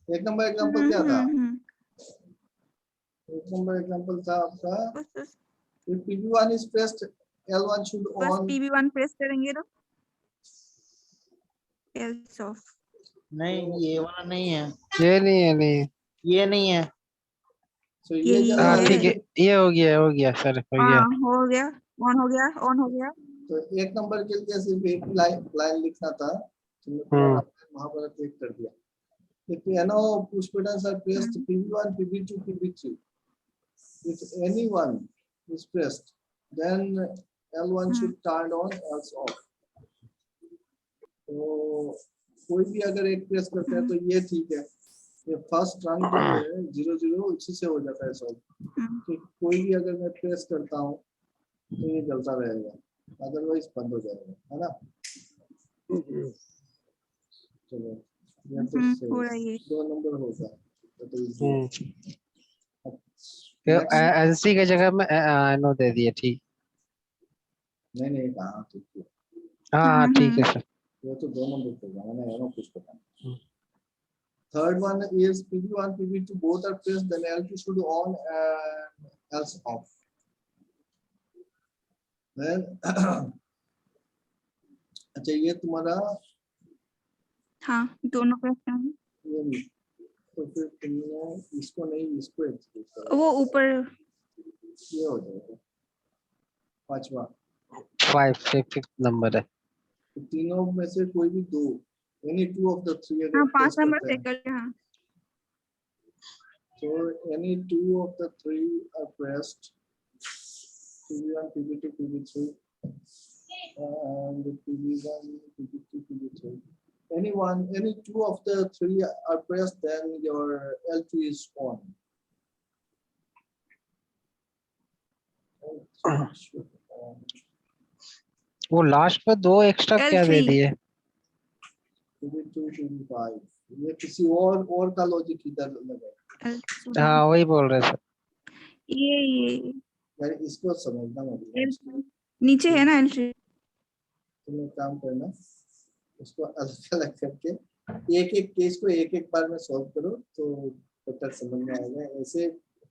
A: 1 नंबर एग्जांपल क्या था? 1 नंबर एग्जांपल था आपका
C: बस
A: if PB1 is pressed L1 should
C: बस
A: on
C: PB1 प्रेस करेंगे तो else off।
B: नहीं ये वाला नहीं है,
E: ये नहीं
B: ये नहीं है।
A: so ये
C: यही
A: जो
E: हाँ
C: है।
E: ठीक है, ये हो गया सर, हो गया।
C: हाँ हो गया ऑन हो गया।
A: तो 1 नंबर के लिए सिर्फ एक लाइन लिखना था तो मैं पूरा वहां पर क्लिक कर दिया। If NO push buttons are pressed PB1, PB2, PB3. If any one is pressed, then L1 should turn on, else off. तो कोई भी अगर एक प्रेस करता है तो ये ठीक है, ये फर्स्ट रंग जो है 0 उसी से हो जाता है सॉल्व। तो कोई भी अगर मैं प्रेस करता हूँ तो ये जलता रहेगा, अदरवाइज बंद हो जाएगा, है ना। चलो ये तो
C: हो रहा है ये।
A: 2 नंबर होगा तो
E: एनसी की जगह में नो दे दिए, ठीक।
A: नहीं कहा ठीक है,
E: हाँ ठीक है सर।
A: वो तो 2 नंबर होगा, मैंने एनो कुछ पता। Third one is PB1, PB2 both are pressed, then L2 should on and else off. Then अच्छा ये तुम्हारा
C: हाँ दोनों प्रेस करेंगे।
A: ये नहीं, तो फिर तुमने इसको नहीं इसको एक्सक्यूट करो,
C: वो ऊपर
A: ये हो जाएगा 5वां।
E: 5 नंबर है।
A: तो तीनों में से कोई भी 2 any 2 of the 3 अगर
C: हाँ 5
A: press
C: नंबर
A: करते
C: से
A: हैं
C: कर हाँ
A: So any two of the three are pressed, PV1, PV2, PV3, and PV1, PV2, PV3. Any two of the three are pressed, then your L2 is on. L3 should on.
E: वो last में दो extra क्या दे
C: L3
E: दिए?
A: PV2, PV5. ये किसी और का logic इधर लगा।
C: L3
E: हाँ वही बोल रहे सर।
C: ये
A: यार इसको समझना होगा।
C: L3 नीचे है ना L3।
A: तुम एक काम करना, उसको अलग अलग करके एक एक केस को एक एक बार में सॉल्व करो तो बेटर समझ में आएगा। ऐसे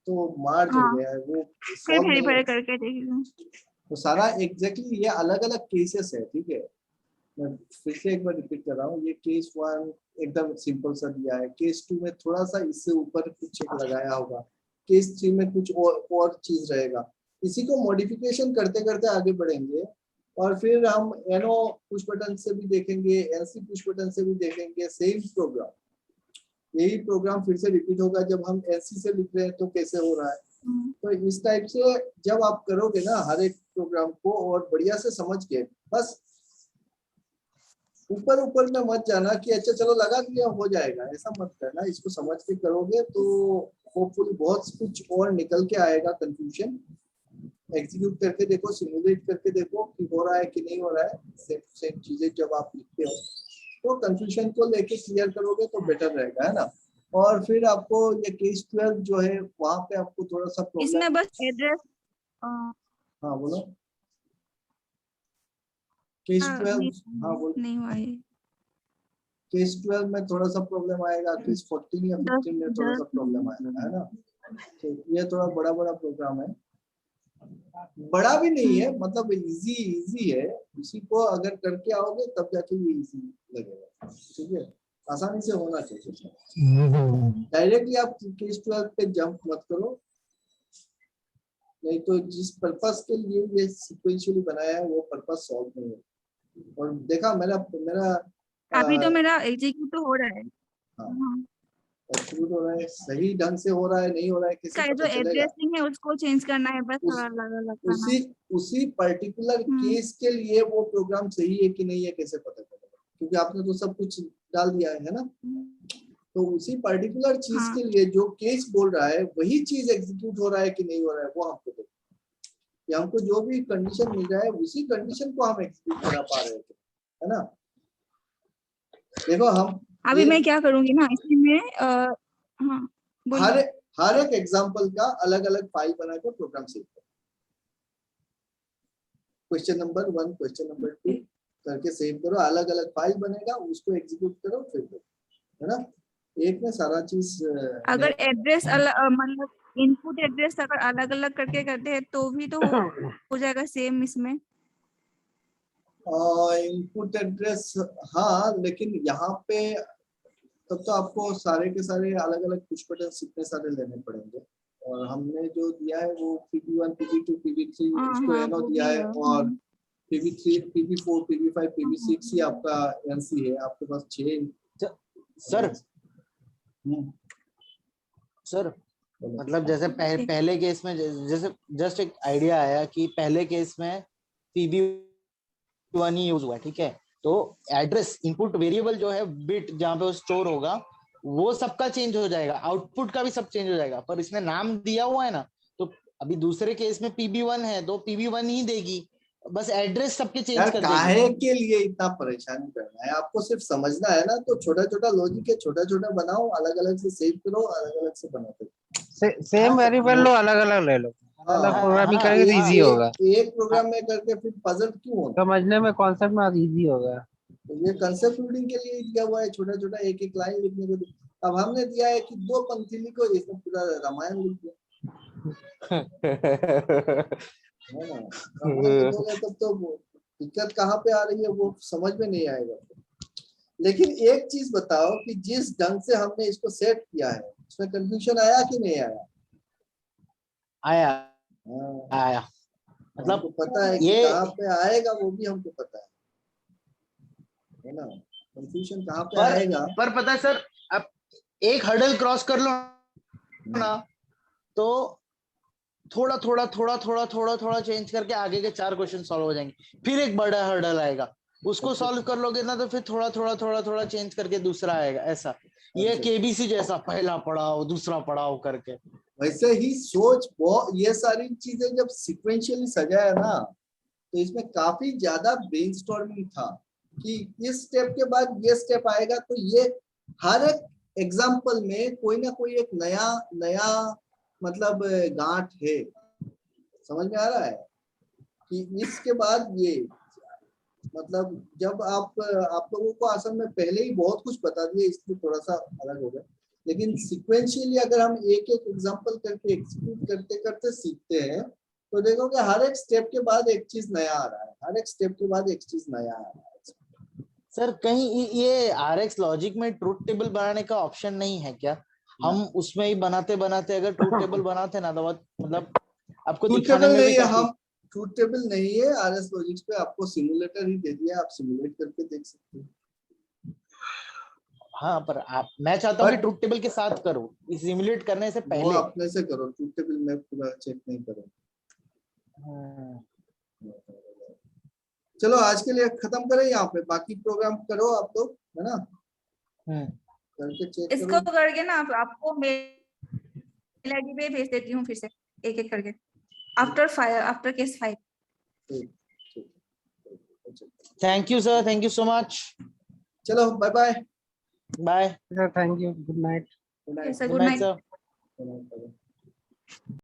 A: तो मार चल
C: हाँ
A: गया है वो,
C: फिर
A: सॉल्व नहीं
C: वेरीफाई
A: है।
C: करके देखिए।
A: तो सारा एग्जैक्टली ये अलग अलग केसेस है, ठीक है। मैं फिर से एक बार रिपीट कर रहा हूँ, ये केस 1 एकदम सिंपल सा दिया है, केस 2 में थोड़ा सा इससे ऊपर कुछ एक लगाया होगा, केस 3 में कुछ और चीज रहेगा। इसी को मॉडिफिकेशन करते करते आगे बढ़ेंगे और फिर हम एनओ पुश बटन से भी देखेंगे, एनसी पुश बटन से भी देखेंगे, सेम प्रोग्राम, यही प्रोग्राम फिर से रिपीट होगा। जब हम एनसी से लिख रहे हैं तो कैसे हो रहा है, तो इस टाइप से जब आप करोगे ना हर एक प्रोग्राम को और बढ़िया से समझ के, बस ऊपर ऊपर में मत जाना कि अच्छा चलो लगा दिया हो जाएगा, ऐसा मत करना। इसको समझ के करोगे तो होपफुली बहुत कुछ और निकल के आएगा। कंफ्यूजन एग्जीक्यूट करके देखो, सिमुलेट करके देखो कि हो रहा है कि नहीं हो रहा है। सेम चीजें जब आप लिखते हो तो कंफ्यूजन को लेके क्लियर करोगे तो बेटर रहेगा, है ना। और फिर आपको ये केस 12 जो है वहां पे आपको थोड़ा सा प्रॉब्लम।
C: इसमें बस एड्रेस
A: हाँ बोलो, केस 12, हाँ बोलो।
C: नहीं हुआ है।
A: केस 12 में थोड़ा सा प्रॉब्लम आएगा, केस 14 या 15 में थोड़ा सा प्रॉब्लम आएगा, है ना। तो ये थोड़ा बड़ा बड़ा प्रोग्राम है, बड़ा भी नहीं है, मतलब इजी है। इसी को अगर करके आओगे तब जाके ये इजी लगेगा, ठीक है। आसानी से होना चाहिए। डायरेक्टली आप केस 12 पे जंप मत करो, नहीं तो जिस पर्पस के लिए ये सीक्वेंशियली बनाया है वो पर्पस सॉल्व नहीं होगा। और देखा मेरा
C: अभी तो मेरा एग्जीक्यूट तो हो रहा है। हाँ।
A: एग्जीक्यूट हो रहा है, सही ढंग से हो रहा है, नहीं हो रहा है कैसे
C: इसका जो
A: पता चलेगा।
C: एड्रेसिंग है उसको चेंज करना है बस,
A: उस-
C: अलग अलग करना है।
A: उसी पर्टिकुलर केस के लिए वो प्रोग्राम सही है कि नहीं है कैसे पता चलेगा, क्योंकि आपने तो सब कुछ डाल दिया है ना। तो उसी पर्टिकुलर चीज
C: हाँ।
A: के लिए जो केस बोल रहा है वही चीज एग्जीक्यूट हो रहा है कि नहीं हो रहा है वो हमको देखना है। या हमको जो भी कंडीशन मिल रहा है उसी कंडीशन को हम एग्जीक्यूट करा पा रहे थे, है ना। देखो हम
C: अभी मैं क्या करूंगी ना इसमें हाँ बोलिए।
A: हर एक एग्जांपल का अलग अलग फाइल बना के प्रोग्राम सेव करो। क्वेश्चन नंबर 1, क्वेश्चन नंबर 2 करके सेव करो, अलग अलग फाइल बनेगा, उसको एग्जीक्यूट करो फिर करो, है ना। एक में सारा चीज
C: अगर एड्रेस मतलब इनपुट एड्रेस अगर अलग अलग करके करते हैं तो भी तो हो जाएगा सेम इसमें।
A: इनपुट एड्रेस, हाँ, लेकिन यहाँ पे तब तो आपको सारे के सारे अलग अलग पुश बटन इतने सारे लेने पड़ेंगे। और हमने जो दिया है वो PV1, PV2, PV3 उसको एनो दिया है, और PV3, PV4, PV5, PV6 ही आपका एनसी है। आपके पास 6
B: सर सर मतलब जैसे पहले केस में जैसे जस्ट एक आइडिया आया कि पहले केस में PV1 ही यूज हुआ, ठीक है। तो एड्रेस इनपुट वेरिएबल जो है बिट जहाँ पे वो स्टोर होगा वो सबका चेंज हो जाएगा, आउटपुट का भी सब चेंज हो जाएगा, पर इसने नाम दिया हुआ है ना। तो अभी दूसरे केस में PV1 है तो PV1 ही देगी, बस एड्रेस सबके चेंज
A: यार
B: कर देगी।
A: काहे के लिए इतना परेशान करना है, आपको सिर्फ समझना है ना। तो छोटा छोटा लॉजिक है, छोटा छोटा बनाओ, अलग अलग से सेव करो, अलग अलग से बनाओ।
E: सेम वेरिएबल लो, अलग अलग ले लो, अलग प्रोग्रामिंग करेंगे तो इजी होगा।
A: एक प्रोग्राम में करके फिर पजल क्यों होना।
E: समझने में, कॉन्सेप्ट में इजी होगा।
A: तो ये कंसेप्ट रीडिंग के लिए दिया हुआ है, छोटा छोटा एक एक लाइन लिखने को। अब हमने दिया है कि 2 पंक्ति लिखो, इसमें पूरा रामायण लिख दिया, है ना। रामायण लिखोगे तब तो दिक्कत कहाँ पे आ रही है वो समझ में नहीं आएगा। लेकिन एक चीज बताओ कि जिस ढंग से हमने इसको सेट किया है उसमें कंफ्यूजन आया कि नहीं आया।
B: आया
A: हाँ,
B: आया मतलब
A: हमको पता है कि कहाँ पे आएगा, वो भी हमको पता है ना। कंफ्यूजन कहाँ पे आएगा।
B: पर पता है सर, अब एक हर्डल क्रॉस कर लो ना तो थोड़ा थोड़ा थोड़ा थोड़ा थोड़ा थोड़ा चेंज करके आगे के 4 क्वेश्चन सॉल्व हो जाएंगे। फिर एक बड़ा हर्डल आएगा, उसको
A: अच्छा।
B: सॉल्व कर लोगे ना तो फिर थोड़ा थोड़ा थोड़ा थोड़ा चेंज करके दूसरा आएगा। ऐसा ये
A: अच्छा।
B: केबीसी जैसा पहला पड़ाव दूसरा पड़ाव करके।
A: वैसे ही सोच बहुत, ये सारी चीजें जब सिक्वेंशियली सजाया ना तो इसमें काफी ज्यादा ब्रेनस्टॉर्मिंग था कि इस स्टेप के बाद ये स्टेप आएगा, तो ये हर एक एग्जाम्पल में कोई ना कोई एक नया नया मतलब गांठ है। समझ में आ रहा है कि इसके बाद ये मतलब जब आप लोगों को असल में पहले ही बहुत कुछ बता दिया इसलिए थोड़ा सा अलग हो गया, लेकिन सिक्वेंशियली अगर हम एक एक एग्जांपल करके एग्जीक्यूट करते करते सीखते हैं तो देखोगे हर एक स्टेप के बाद एक चीज नया आ रहा है, हर एक स्टेप के बाद एक चीज नया आ रहा है।
B: सर कहीं ये आरएक्स लॉजिक में ट्रूथ टेबल बनाने का ऑप्शन नहीं है क्या? हम उसमें ही बनाते बनाते अगर ट्रूथ टेबल बनाते ना तो मतलब आपको
A: ट्रूथ
B: दिखाने
A: टेबल
B: में भी
A: नहीं है,
B: काफी।
A: हम ट्रूथ टेबल नहीं है आरएस लॉजिक्स पे, आपको सिमुलेटर ही दे दिया, आप सिमुलेट करके देख सकते हैं।
B: हाँ पर मैं चाहता हूँ कि
A: But-
B: ट्रूथ टेबल के साथ करो, सिमुलेट करने से
A: वो
B: पहले।
A: अपने से करो, ट्रूथ टेबल में पूरा चेक नहीं करो। चलो आज के लिए खत्म करें यहाँ पे, बाकी प्रोग्राम करो आप लोग, है ना, करके चेक
C: इसको
A: करो।
C: करके ना आपको मेल आईडी पे भेज देती हूँ फिर से एक एक करके आफ्टर केस 5।
A: ठीक, ठीक, ठीक।
B: Thank you sir, thank you so much.
A: चलो bye bye.
B: Bye.
E: Thank you, good night.
A: Good night.
C: Sir
B: good
C: good
B: night
C: night.
B: Sir.